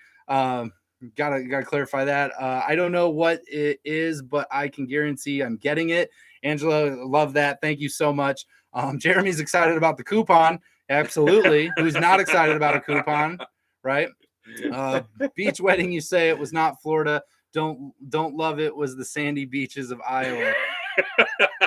Gotta clarify that. I don't know what it is, but I can guarantee I'm getting it. Angela, love that. Thank you so much. Jeremy's excited about the coupon. Absolutely. Who's not excited about a coupon, right? Beach wedding, you say it was not Florida. Don't love it was the sandy beaches of Iowa.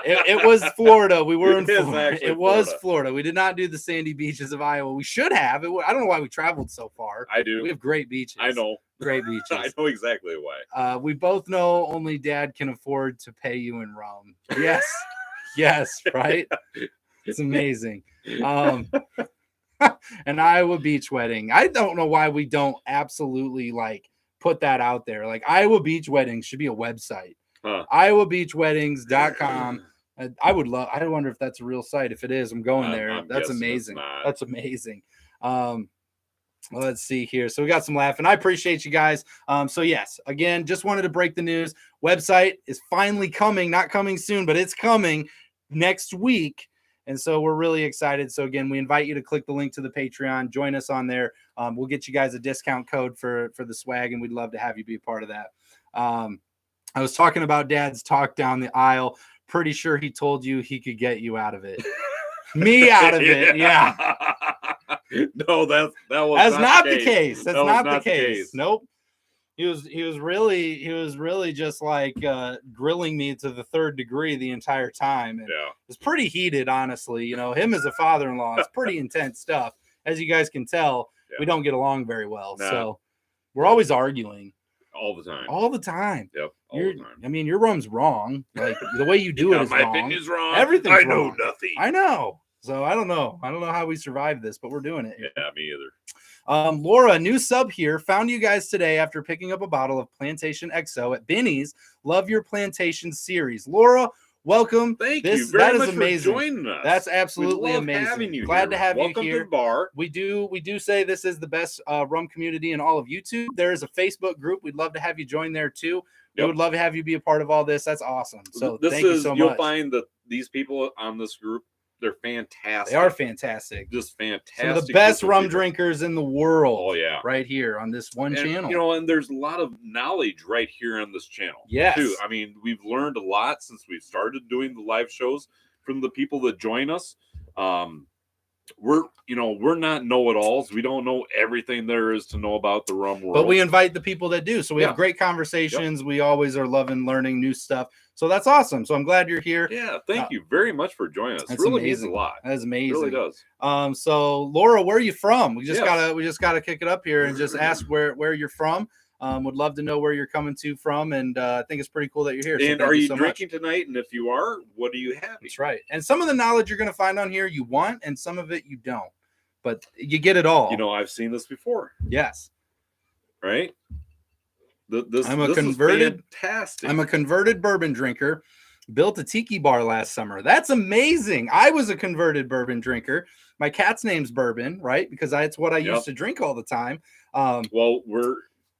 It was Florida. We were in Florida. It was Florida. We did not do the sandy beaches of Iowa. We should have. I don't know why we traveled so far. I do. We have great beaches. I know. Great beaches. I know exactly why. We both know only Dad can afford to pay you in rum. Yes. Yes, right? It's amazing. An Iowa beach wedding. I don't know why we don't absolutely put that out there. Iowa beach weddings should be a website. IowaBeachWeddings.com. I wonder if that's a real site. If it is, I'm going there. That's amazing. That's amazing. Let's see here. So we got some laughing. I appreciate you guys. So yes, again, just wanted to break the news. Website is finally coming, not coming soon, but it's coming next week. And so we're really excited. So again, we invite you to click the link to the Patreon, join us on there. We'll get you guys a discount code for the swag, and we'd love to have you be a part of that. I was talking about Dad's talk down the aisle. Pretty sure he told you he could get you out of it. Me out of it. Yeah. No, that's not the case. That's not the case. Nope. He was really just grilling me to the third degree the entire time. And it was pretty heated, honestly. Him as a father-in-law, it's pretty intense stuff. As you guys can tell, we don't get along very well. No. So we're always arguing. All the time. All the time. Yep. All the time. I mean, your rum's wrong. The way you do it is my wrong. My opinion's wrong. Everything's wrong. I know nothing. I know. So I don't know. I don't know how we survived this, but we're doing it. Yeah, me either. Laura, new sub here. Found you guys today after picking up a bottle of Plantation XO at Benny's. Love your Plantation series. Laura, welcome. Thank you very much for joining us. That's absolutely amazing. Having you Glad here. to have Welcome you here. To the bar. We do say this is the best rum community in all of YouTube. There is a Facebook group. We'd love to have you join there too. We would love to have you be a part of all this. That's awesome. So thank you so much. You'll find that these people on this group, they're fantastic. They are fantastic. Just fantastic. Some of the best rum drinkers in the world. Oh, yeah. Right here on this one channel. And there's a lot of knowledge right here on this channel. Yes. Too. I mean, we've learned a lot since we started doing the live shows from the people that join us. We're not know-it-alls. We don't know everything there is to know about the rum world. But we invite the people that do. So we have great conversations. Yep. We always are loving learning new stuff. So that's awesome. So I'm glad you're here. Yeah, thank you very much for joining us. It really means a lot. That's amazing. It really does. So Laura, where are you from? We just gotta kick it up here and just ask where you're from. Would love to know where you're coming from, and I think it's pretty cool that you're here. And are you drinking tonight? And if you are, what are you having? That's right. And some of the knowledge you're going to find on here you want, and some of it you don't. But you get it all. I've seen this before. Yes. Right? This is fantastic. I'm a converted bourbon drinker. Built a tiki bar last summer. That's amazing. I was a converted bourbon drinker. My cat's name's Bourbon, right? Because that's what I used to drink all the time.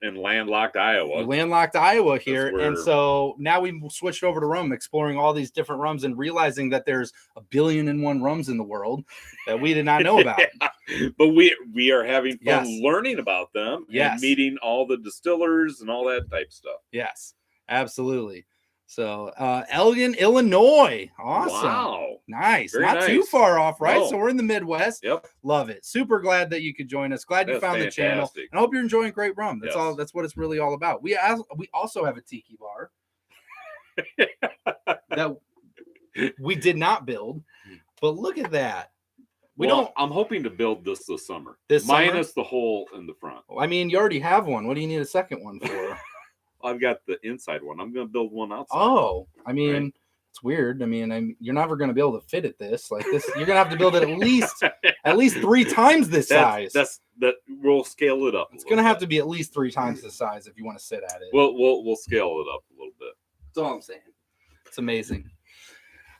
in landlocked Iowa. Landlocked Iowa here. That's where- And so now we switched over to rum, exploring all these different rums and realizing that there's 1,000,000,001 rums in the world that we did not know about. Yeah, but we are having fun Yes. learning about them Yes. and meeting all the distillers and all that type stuff. Yes, absolutely. So Elgin, Illinois. Awesome. Wow. Nice. Very Not too nice. far off, right? No. So we're in the Midwest. Yep. Love it. Super glad that you could join us. Glad you That's found the channel. fantastic. And I hope you're enjoying great rum. That's Yes. all. That's what it's really all about. We also have a tiki bar that we did not build, but look at that. I'm hoping to build this summer. This summer? Minus the hole in the front. I mean, you already have one. What do you need a second one for? I've got the inside one. I'm going to build one outside. Oh, I mean, Right. it's weird. I mean, you're never going to be able to fit it this like this. You're going to have to build it at least 3 times this size. That we'll scale it up. It's going to have to be at least 3 times the size if you want to sit at it. We'll scale it up a little bit. That's all I'm saying. It's amazing.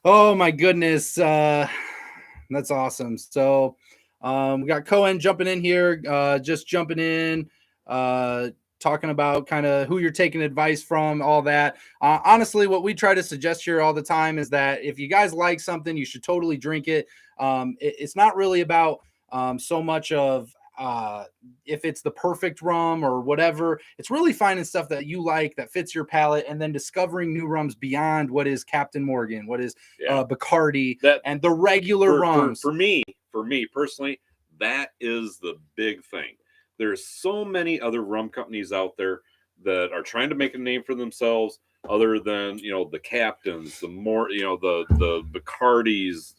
Oh my goodness. That's awesome. So we got Cohen jumping in here, just jumping in, talking about kind of who you're taking advice from, all that. Honestly, what we try to suggest here all the time is that if you guys like something, you should totally drink it. It's not really about so much of if it's the perfect rum or whatever. It's really finding stuff that you like, that fits your palate, and then discovering new rums beyond what is Captain Morgan, what is Bacardi, and the regular rums. For me personally, that is the big thing. There's so many other rum companies out there that are trying to make a name for themselves other than, the Captains, the Bacardis,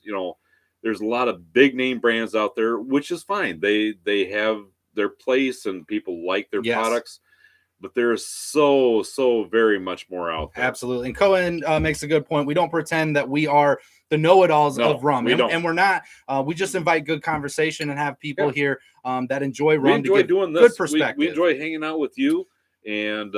there's a lot of big name brands out there, which is fine. They have their place and people like their products, but there's so very much more out there. Absolutely. And Cohen makes a good point. We don't pretend that we are the know-it-alls of rum, and we're not. We just invite good conversation and have people here that enjoy rum. We enjoy doing this. Good perspective. We enjoy hanging out with you and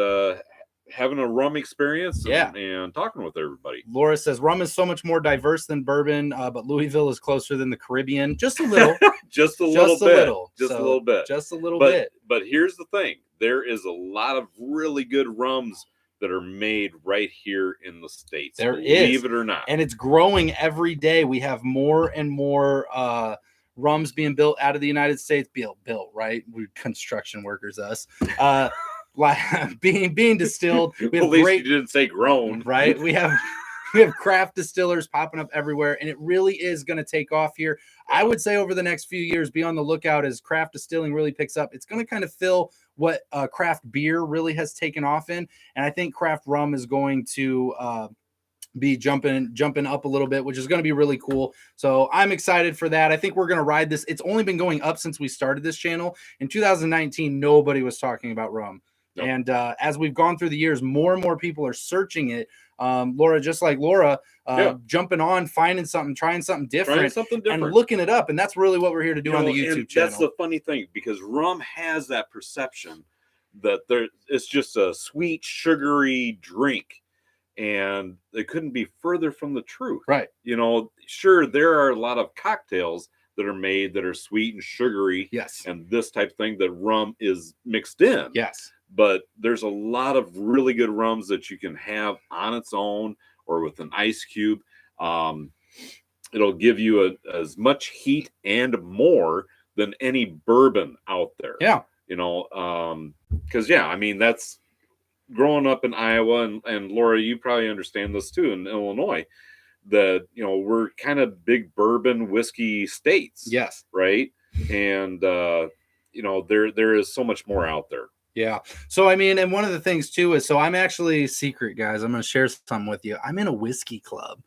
having a rum experience and talking with everybody. Laura says rum is so much more diverse than bourbon, but Louisville is closer than the Caribbean. Just a little. Just a little bit. But here's the thing. There is a lot of really good rums that are made right here in the States. Believe it or not. And it's growing every day. We have more and more rums being built out of the United States. Built, right? We're construction workers, us. Being distilled. We have At least you didn't say grown. Right? We have craft distillers popping up everywhere, and it really is going to take off here. I would say over the next few years, be on the lookout as craft distilling really picks up. It's going to kind of fill what craft beer really has taken off in, and I think craft rum is going to be jumping up a little bit, which is going to be really cool. So I'm excited for that. I think we're going to ride this. It's only been going up since we started this channel. In 2019, nobody was talking about rum. Nope. And as we've gone through the years, more and more people are searching it. Laura, just like Laura, jumping on, finding something, trying something different, and looking it up. And that's really what we're here to do on the YouTube channel. That's the funny thing, because rum has that perception that it's just a sweet, sugary drink. And it couldn't be further from the truth. Right. Sure, there are a lot of cocktails that are made that are sweet and sugary. Yes. And this type of thing that rum is mixed in. Yes. But there's a lot of really good rums that you can have on its own or with an ice cube. It'll give you as much heat and more than any bourbon out there. Yeah. Because, that's growing up in Iowa, and Laura, you probably understand this too, in Illinois, that, we're kind of big bourbon whiskey states. Yes. Right. And, there is so much more out there. Yeah. So, and one of the things too is, I'm actually secret, guys. I'm going to share something with you. I'm in a whiskey club.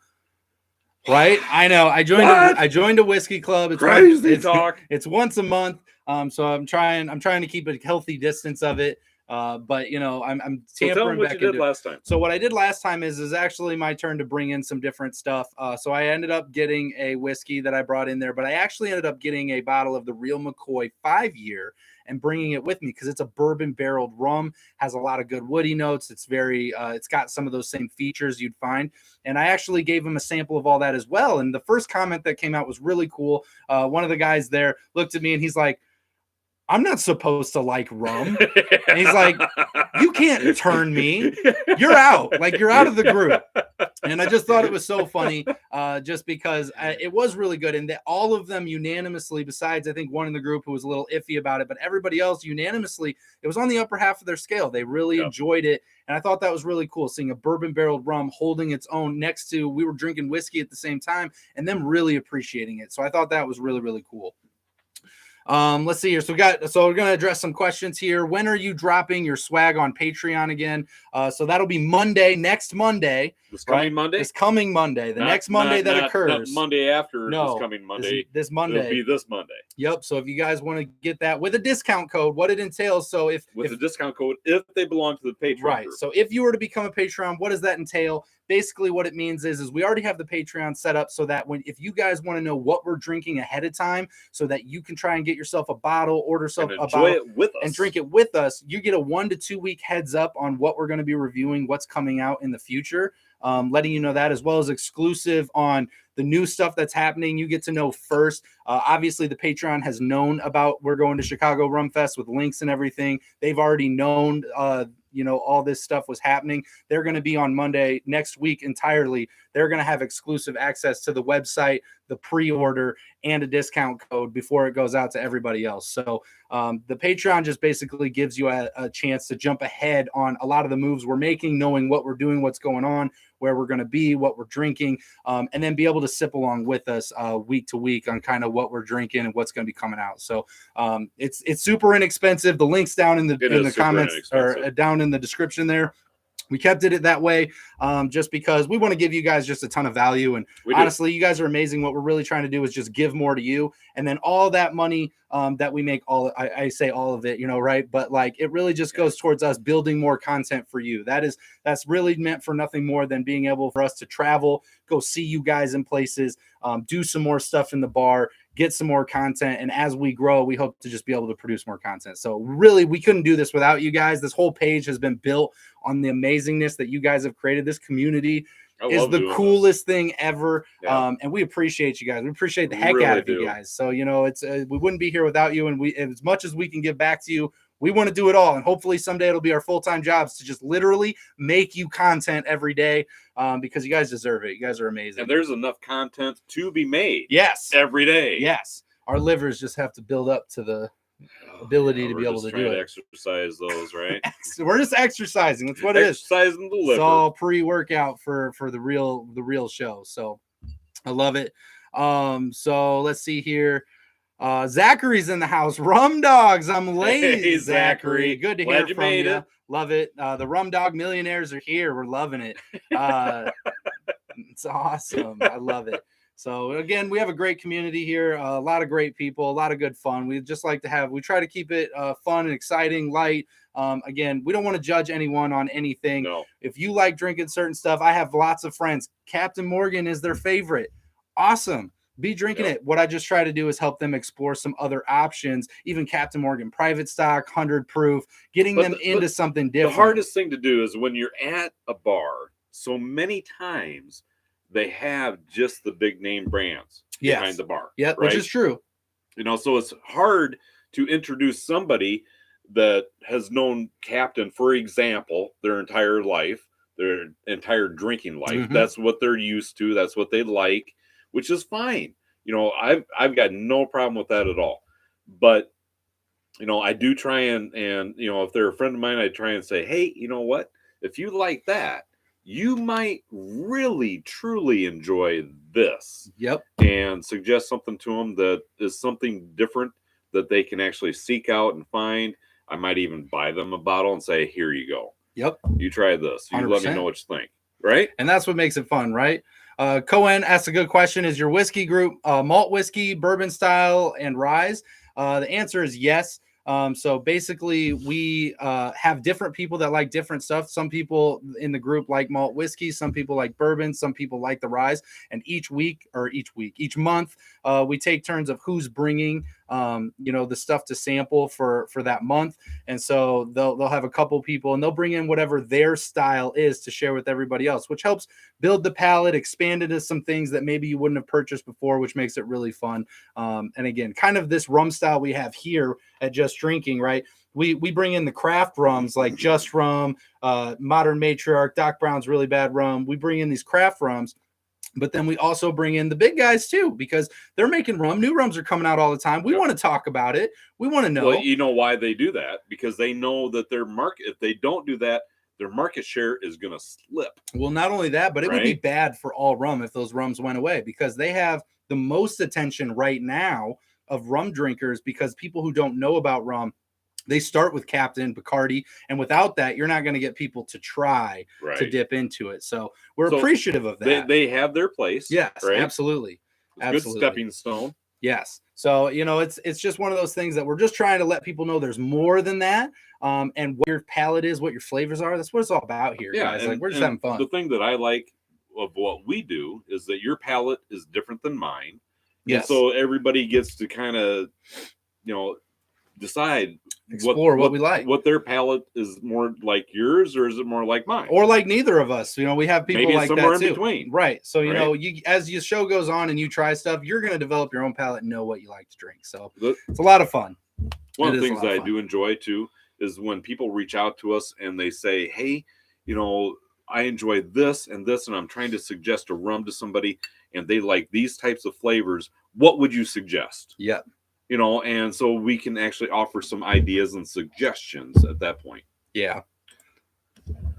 Right. I know. I joined a whiskey club. It's crazy talk. It's once a month. So I'm trying to keep a healthy distance of it. But I'm tampering back into last time. So what I did last time is actually my turn to bring in some different stuff. So I ended up getting a whiskey that I brought in there, but I actually ended up getting a bottle of the Real McCoy 5-year and bringing it with me because it's a bourbon barreled rum, has a lot of good woody notes. It's very, it's got some of those same features you'd find. And I actually gave him a sample of all that as well. And the first comment that came out was really cool. One of the guys there looked at me and he's like, I'm not supposed to like rum. And he's like, you can't turn me. You're out. Like, you're out of the group. And I just thought it was so funny, just because it was really good. And that all of them unanimously, besides I think one in the group who was a little iffy about it, but everybody else unanimously, it was on the upper half of their scale. They really enjoyed it. And I thought that was really cool, seeing a bourbon barreled rum holding its own next to, we were drinking whiskey at the same time, and them really appreciating it. So I thought that was really, really cool. Let's see here. So we're going to address some questions here. When are you dropping your swag on Patreon again? So that'll be Monday, next Monday. This coming Monday? This coming Monday. The next Monday that occurs. Not Monday after no, this coming Monday. This Monday. It'll be this Monday. Yep. So if you guys want to get that with a discount code, what it entails. So if the discount code, if they belong to the Patreon right. group. So if you were to become a Patreon, what does that entail? Basically what it means is we already have the Patreon set up so that if you guys want to know what we're drinking ahead of time, so that you can try and get yourself a bottle, order a bottle it with us and drink it with us, you get a 1 to 2 week heads up on what we're going to be reviewing, what's coming out in the future, letting you know that, as well as exclusive on the new stuff that's happening. You get to know first. Obviously, the Patreon has known about we're going to Chicago Rum Fest with links and everything. They've already known all this stuff was happening. They're going to be on Monday next week entirely. They're going to have exclusive access to the website, the pre-order, and a discount code before it goes out to everybody else. So the Patreon just basically gives you a chance to jump ahead on a lot of the moves we're making, knowing what we're doing, what's going on, where we're going to be, what we're drinking, and then be able to sip along with us week to week on kind of what we're drinking and what's going to be coming out. So it's super inexpensive. The link's down in the comments or down in the description there. We kept it that way just because we want to give you guys just a ton of value. And honestly, you guys are amazing. What we're really trying to do is just give more to you. And then all that money that we make, I say all of it, right? But like, it really just goes towards us building more content for you. That's really meant for nothing more than being able for us to travel, go see you guys in places, do some more stuff in the bar, get some more content. And as we grow, we hope to just be able to produce more content. So really, we couldn't do this without you guys. This whole page has been built on the amazingness that you guys have created. This community is the coolest thing ever. Yeah. And we appreciate you guys. We appreciate the heck out of you guys. So, it's we wouldn't be here without you. And as much as we can give back to you, we want to do it all. And hopefully someday it'll be our full-time jobs to just literally make you content every day because you guys deserve it. You guys are amazing. And there's enough content to be made. Yes. Every day. Yes. Our livers just have to build up to the ability to be able to do it. Exercise those, right? We're just exercising. That's what it is. Exercising the liver. It's all pre-workout for the real show. So I love it. So let's see here. Zachary's in the house. Rum Dogs. I'm late. Hey, Zachary. Good to hear from you. Love it. The Rum Dog Millionaires are here. We're loving it. It's awesome. I love it. So again, we have a great community here, a lot of great people, a lot of good fun. We just like to we try to keep it fun and exciting, light. Again, we don't want to judge anyone on anything. No. If you like drinking certain stuff, I have lots of friends. Captain Morgan is their favorite. Awesome. Be drinking it. What I just try to do is help them explore some other options, even Captain Morgan private stock, 100 proof, getting them into something different. The hardest thing to do is when you're at a bar, so many times they have just the big name brands behind the bar. Yeah, right? Which is true. So it's hard to introduce somebody that has known Captain, for example, their entire life, their entire drinking life. Mm-hmm. That's what they're used to. That's what they like, which is fine. I've got no problem with that at all. But, I do try and if they're a friend of mine, I try and say, hey, you know what? If you like that, you might really, truly enjoy this. Yep. And suggest something to them that is something different that they can actually seek out and find. I might even buy them a bottle and say, here you go. Yep. You try this. You 100%. Let me know what you think. Right? And that's what makes it fun, right? Cohen asked a good question. Is your whiskey group malt whiskey, bourbon style, and rye? The answer is yes. So basically, we have different people that like different stuff. Some people in the group like malt whiskey. Some people like bourbon. Some people like the rye. And each month, we take turns of who's bringing the stuff to sample for that month. And so they'll have a couple people and they'll bring in whatever their style is to share with everybody else, which helps build the palette, expand into some things that maybe you wouldn't have purchased before, which makes it really fun. And again, kind of this rum style we have here at Just Drinking, right? We bring in the craft rums like Just Rum, Modern Matriarch, Doc Brown's Really Bad Rum. We bring in these craft rums, but then we also bring in the big guys too, because they're making rum. New rums are coming out all the time. We want to talk about it. We want to know. Well, you know why they do that? Because they know that their market, if they don't do that, their market share is going to slip. Well, not only that, but it would be bad for all rum if those rums went away, because they have the most attention right now of rum drinkers, because people who don't know about rum, they start with Captain, Bacardi, and without that, you're not going to get people to try to dip into it. So we're appreciative of that. They have their place. Yes, absolutely. Good stepping stone. Yes. So, it's just one of those things that we're just trying to let people know there's more than that. And what your palate is, what your flavors are. That's what it's all about here, guys. And, we're just having fun. The thing that I like of what we do is that your palate is different than mine. Yes. And so everybody gets to kind of, decide explore what we like, what their palate is more like yours, or is it more like mine, or like neither of us. We have people maybe like somewhere that too. In between, right? So as your show goes on and you try stuff, you're going to develop your own palate and know what you like to drink. So it's a lot of fun. One of the things that I do enjoy too is when people reach out to us and they say, hey, I enjoy this and this, and I'm trying to suggest a rum to somebody and they like these types of flavors, what would you suggest? Yeah. And so we can actually offer some ideas and suggestions at that point. Yeah.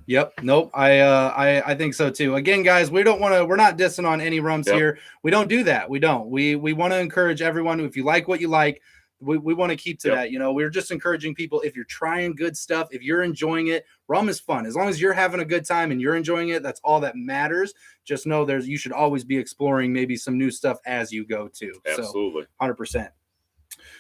Yep. Nope. I think so too. Again, guys, we're not dissing on any rums here. We don't do that. We don't. We want to encourage everyone. If you like what you like, we want to keep to that. We're just encouraging people. If you're trying good stuff, if you're enjoying it, rum is fun. As long as you're having a good time and you're enjoying it, that's all that matters. Just know you should always be exploring maybe some new stuff as you go too. Absolutely. So, 100%.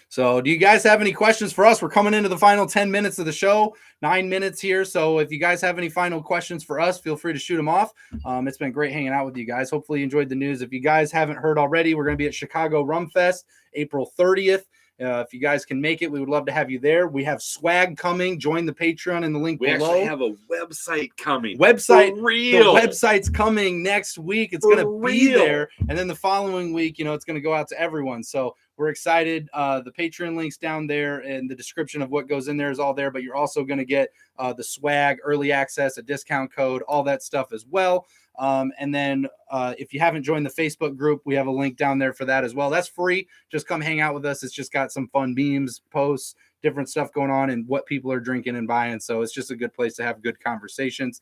So do you guys have any questions for us? We're coming into the final 10 minutes of the show, 9 minutes here. So if you guys have any final questions for us, feel free to shoot them off. It's been great hanging out with you guys. Hopefully you enjoyed the news. If you guys haven't heard already, we're going to be at Chicago Rum Fest, April 30th. If you guys can make it, we would love to have you there. We have swag coming. Join the Patreon in the link below. We actually have a website coming. For real. The website's coming next week. It's going to be there. And then the following week, it's going to go out to everyone. So we're excited. The Patreon link's down there, and the description of what goes in there is all there. But you're also going to get the swag, early access, a discount code, all that stuff as well. And then if you haven't joined the Facebook group, we have a link down there for that as well. That's free. Just come hang out with us. It's just got some fun memes, posts, different stuff going on, and what people are drinking and buying. So it's just a good place to have good conversations.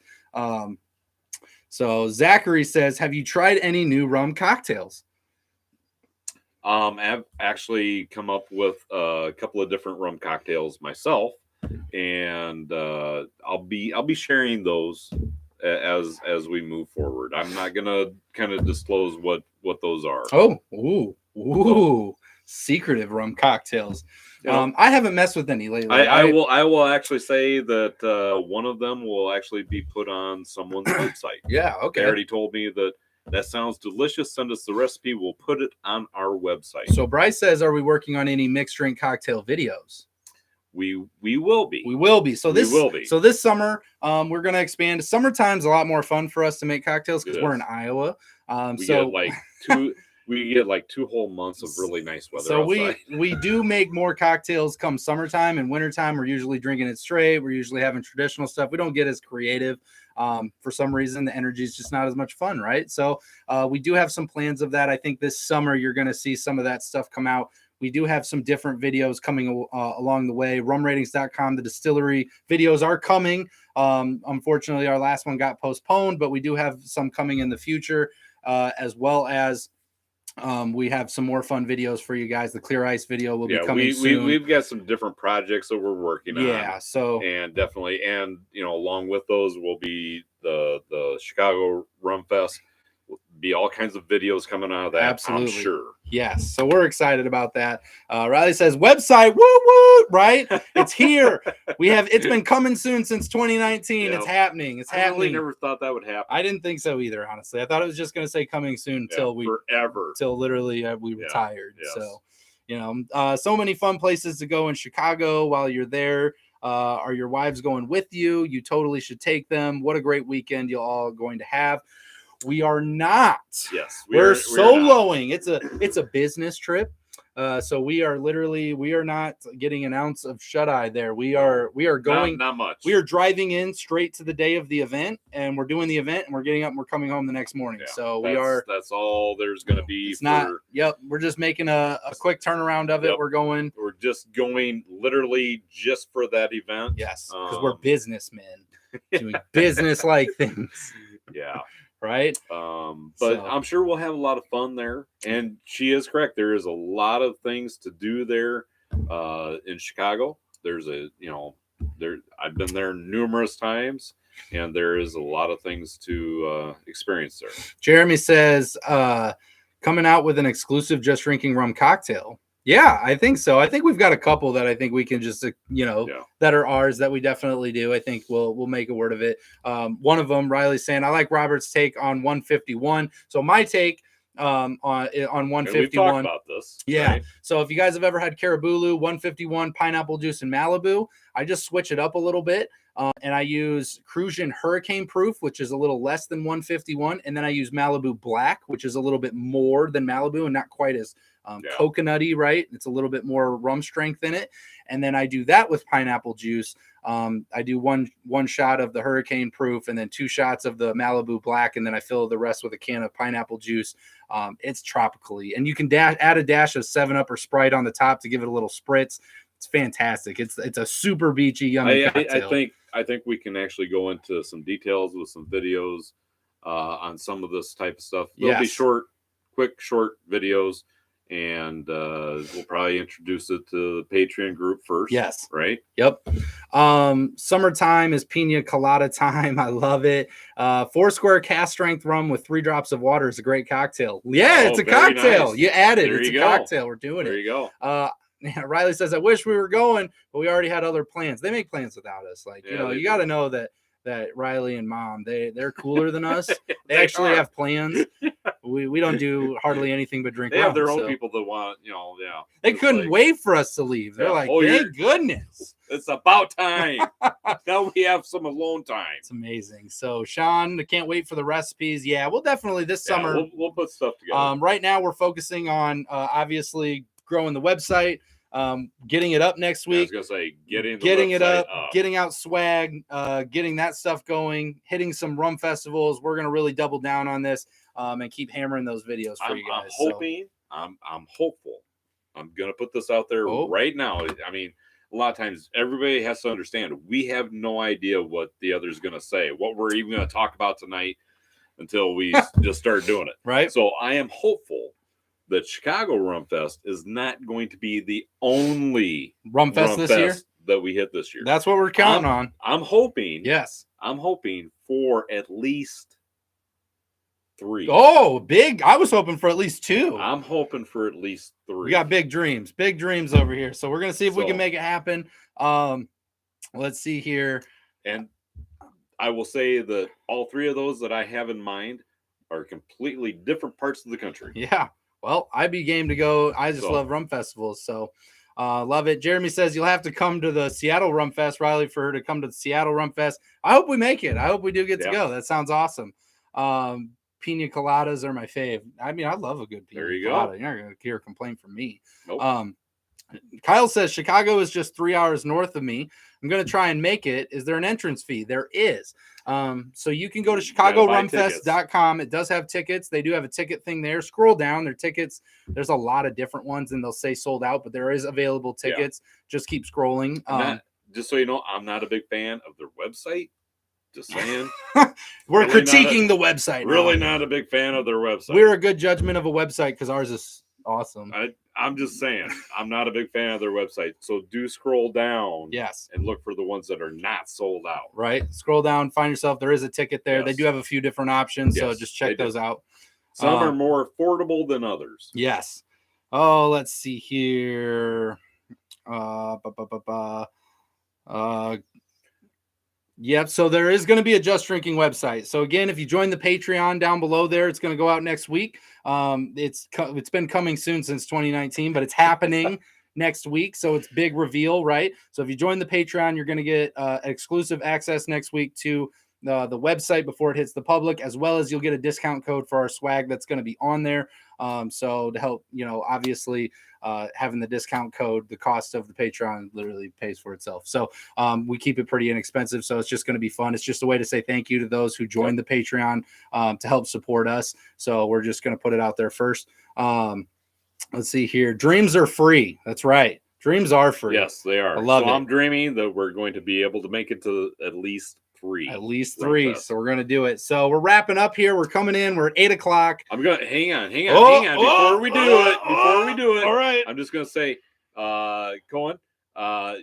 So Zachary says, have you tried any new rum cocktails? I've actually come up with a couple of different rum cocktails myself, and I'll be sharing those as we move forward. I'm not gonna kind of disclose what those are. Secretive rum cocktails. I haven't messed with any lately. I will actually say that one of them will actually be put on someone's website. Yeah, okay. They already told me that sounds delicious. Send us the recipe. We'll put it on our website. So Bryce says, are we working on any mixed drink cocktail videos? We will be. We will be. So this summer, we're going to expand. Summertime's a lot more fun for us to make cocktails because we're in Iowa. We get like 2 whole months of really nice weather. So outside. we do make more cocktails come summertime and wintertime. We're usually drinking it straight. We're usually having traditional stuff. We don't get as creative. For some reason, the energy is just not as much fun, right? So we do have some plans of that. I think this summer you're going to see some of that stuff come out. We do have some different videos coming along the way. Rumratings.com, the distillery videos are coming. Unfortunately, our last one got postponed, but we do have some coming in the future, as well as we have some more fun videos for you guys. The Clear Ice video will be coming soon. We've got some different projects that we're working on. Yeah, so and definitely, and along with those will be the Chicago Rum Fest. Be all kinds of videos coming out of that. Absolutely. I'm sure. Yes. So we're excited about that. Riley says website, woo woo, right? It's here. It's been coming soon since 2019. It's happening. It's happening. I really never thought that would happen. I didn't think so either, honestly. I thought it was just going to say coming soon till literally we retired. Yes. So So many fun places to go in Chicago while you're there. Are your wives going with you? You totally should take them. What a great weekend you're all going to have. We are not. Yes, we're not. soloing. It's a business trip. So we are not getting an ounce of shut eye there. We are going not much. We are driving in straight to the day of the event, and we're doing the event, and we're getting up and we're coming home the next morning. Yeah, so that's all there's going to be. We're just making a quick turnaround of it. Yep. We're just going literally just for that event. Yes, because we're businessmen doing business like things. Yeah. Right. But I'm sure we'll have a lot of fun there. And she is correct. There is a lot of things to do there in Chicago. There's I've been there numerous times, and there is a lot of things to experience there. Jeremy says, coming out with an exclusive Just Drinking Rum cocktail. Yeah, I think so. I think we've got a couple that I think we can just, that are ours that we definitely do. I think we'll make a word of it. One of them, Riley's saying, I like Robert's take on 151. So my take on 151. We've talked about this. Yeah. Right? So if you guys have ever had Caribulu, 151, pineapple juice, and Malibu, I just switch it up a little bit. And I use Crucian Hurricane Proof, which is a little less than 151. And then I use Malibu Black, which is a little bit more than Malibu and not quite as coconutty, right? It's a little bit more rum strength in it. And then I do that with pineapple juice. I do one shot of the Hurricane Proof and then 2 shots of the Malibu Black. And then I fill the rest with a can of pineapple juice. It's tropically. And you can add a dash of 7-Up or Sprite on the top to give it a little spritz. It's fantastic. It's a super beachy, yummy cocktail. I think we can actually go into some details with some videos on some of this type of stuff. They'll be quick, short videos, and we'll probably introduce it to the Patreon group first. Yes. Right? Yep. Summertime is pina colada time. I love it. 4-square cast strength rum with 3 drops of water is a great cocktail. Yeah, it's a cocktail. Nice. You add it. It's a cocktail. We're doing it. There you go. Riley says, I wish we were going, but we already had other plans. They make plans without us. You got to know that Riley and Mom, they're cooler than us. They actually have plans. We don't do hardly anything but drink. They have their own people that want, They couldn't wait for us to leave. They're like, thank goodness. It's about time. Now we have some alone time. It's amazing. So, Sean, I can't wait for the recipes. Yeah, we'll definitely this summer. We'll put stuff together. Right now, we're focusing on obviously growing the website, getting it up next week. I was gonna say getting it up, getting out swag, getting that stuff going, hitting some rum festivals. We're gonna really double down on this and keep hammering those videos for you guys. I'm hopeful. I'm gonna put this out there right now. I mean, a lot of times everybody has to understand we have no idea what the other's gonna say, what we're even gonna talk about tonight until we just start doing it. Right. So I am hopeful that Chicago Rum Fest is not going to be the only Rum Fest this year that we hit this year. That's what we're counting on. I'm hoping. Yes. I'm hoping for at least 3. Oh, big. I was hoping for at least 2. I'm hoping for at least 3. We got big dreams over here. So we're going to see if we can make it happen. Let's see here. And I will say that all 3 of those that I have in mind are completely different parts of the country. Yeah. Well, I'd be game to go. I just love rum festivals, so love it. Jeremy says you'll have to come to the Seattle Rum Fest, Riley, for her to come to the Seattle Rum Fest. I hope we make it. I hope we do get to go. That sounds awesome. Pina coladas are my fave. I mean, I love a good pina colada. You're not going to hear a complaint from me. Nope. Kyle says Chicago is just 3 hours north of me. I'm going to try and make it. Is there an entrance fee? There is. So you can go to ChicagoRumFest.com. It does have tickets. They do have a ticket thing there. Scroll down. Their tickets. There's a lot of different ones, and they'll say sold out, but there is available tickets. Just keep scrolling. Just so you know, I'm not a big fan of their website. Just saying. We're really critiquing the website. Really not a big fan of their website. We're a good judgment of a website because ours is awesome. I'm just saying, I'm not a big fan of their website. So do scroll down. Yes. And look for the ones that are not sold out. Right. Scroll down, find yourself. There is a ticket there. Yes. They do have a few different options. Yes, so just check those out. Some are more affordable than others. Yes. Oh, let's see here. Yep. So there is going to be a Just Drinking website. So again, if you join the Patreon down below there, it's going to go out next week. It's been coming soon since 2019, but it's happening next week. So it's big reveal, right? So if you join the Patreon, you're going to get exclusive access next week to the website before it hits the public, as well as you'll get a discount code for our swag that's going to be on there. So to help, obviously having the discount code, the cost of the Patreon literally pays for itself. So we keep it pretty inexpensive. So it's just going to be fun. It's just a way to say thank you to those who joined the Patreon to help support us. So we're just going to put it out there first. Let's see here. Dreams are free. That's right. Dreams are free. Yes, they are. I love it. I'm dreaming that we're going to be able to make it to at least 3. At least 3. So we're going to do it. So we're wrapping up here. We're coming in. We're at 8 o'clock. I'm going to hang on. Before we do it. All right. I'm just going to say, Cohen,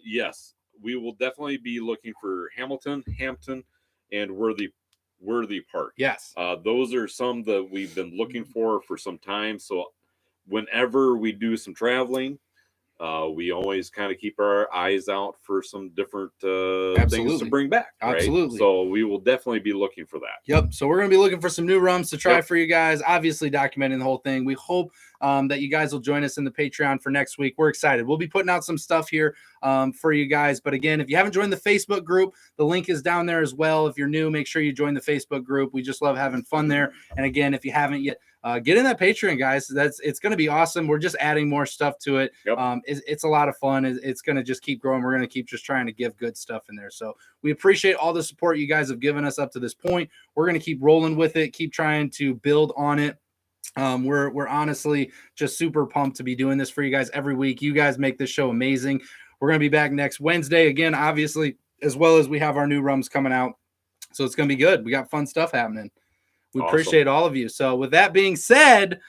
yes, we will definitely be looking for Hamilton, Hampton, and Worthy Park. Yes. Those are some that we've been looking for some time. So whenever we do some traveling, we always kind of keep our eyes out for some different things to bring back. Right? Absolutely. So we will definitely be looking for that. Yep. So we're going to be looking for some new rums to try for you guys, obviously documenting the whole thing. We hope that you guys will join us in the Patreon for next week. We're excited. We'll be putting out some stuff here for you guys. But again, if you haven't joined the Facebook group, the link is down there as well. If you're new, make sure you join the Facebook group. We just love having fun there. And again, if you haven't yet, get in that Patreon, guys. It's going to be awesome. We're just adding more stuff to it. Yep. It's a lot of fun. It's going to just keep growing. We're going to keep just trying to give good stuff in there. So we appreciate all the support you guys have given us up to this point. We're going to keep rolling with it, keep trying to build on it. We're honestly just super pumped to be doing this for you guys every week. You guys make this show amazing. We're going to be back next Wednesday again, obviously, as well as we have our new rums coming out. So it's going to be good. We got fun stuff happening. We appreciate all of you. So with that being said,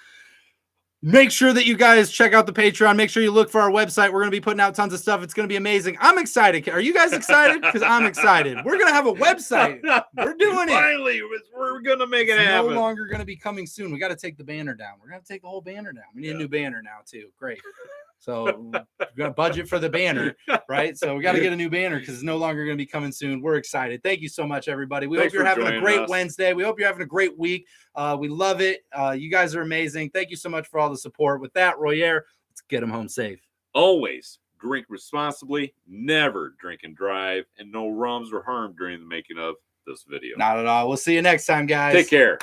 make sure that you guys check out the Patreon. Make sure you look for our website. We're going to be putting out tons of stuff. It's going to be amazing. I'm excited. Are you guys excited? Because I'm excited. We're going to have a website. We're doing it. Finally, we're going to make it happen. No longer going to be coming soon. We got to take the banner down. We're going to take the whole banner down. We need a new banner now too. Great. So we're going to budget for the banner, right? So we got to get a new banner because it's no longer going to be coming soon. We're excited. Thank you so much, everybody. We hope you're having a great Wednesday. We hope you're having a great week. We love it. You guys are amazing. Thank you so much for all the support. With that, Royer, let's get them home safe. Always drink responsibly, never drink and drive, and no rums were harmed during the making of this video. Not at all. We'll see you next time, guys. Take care.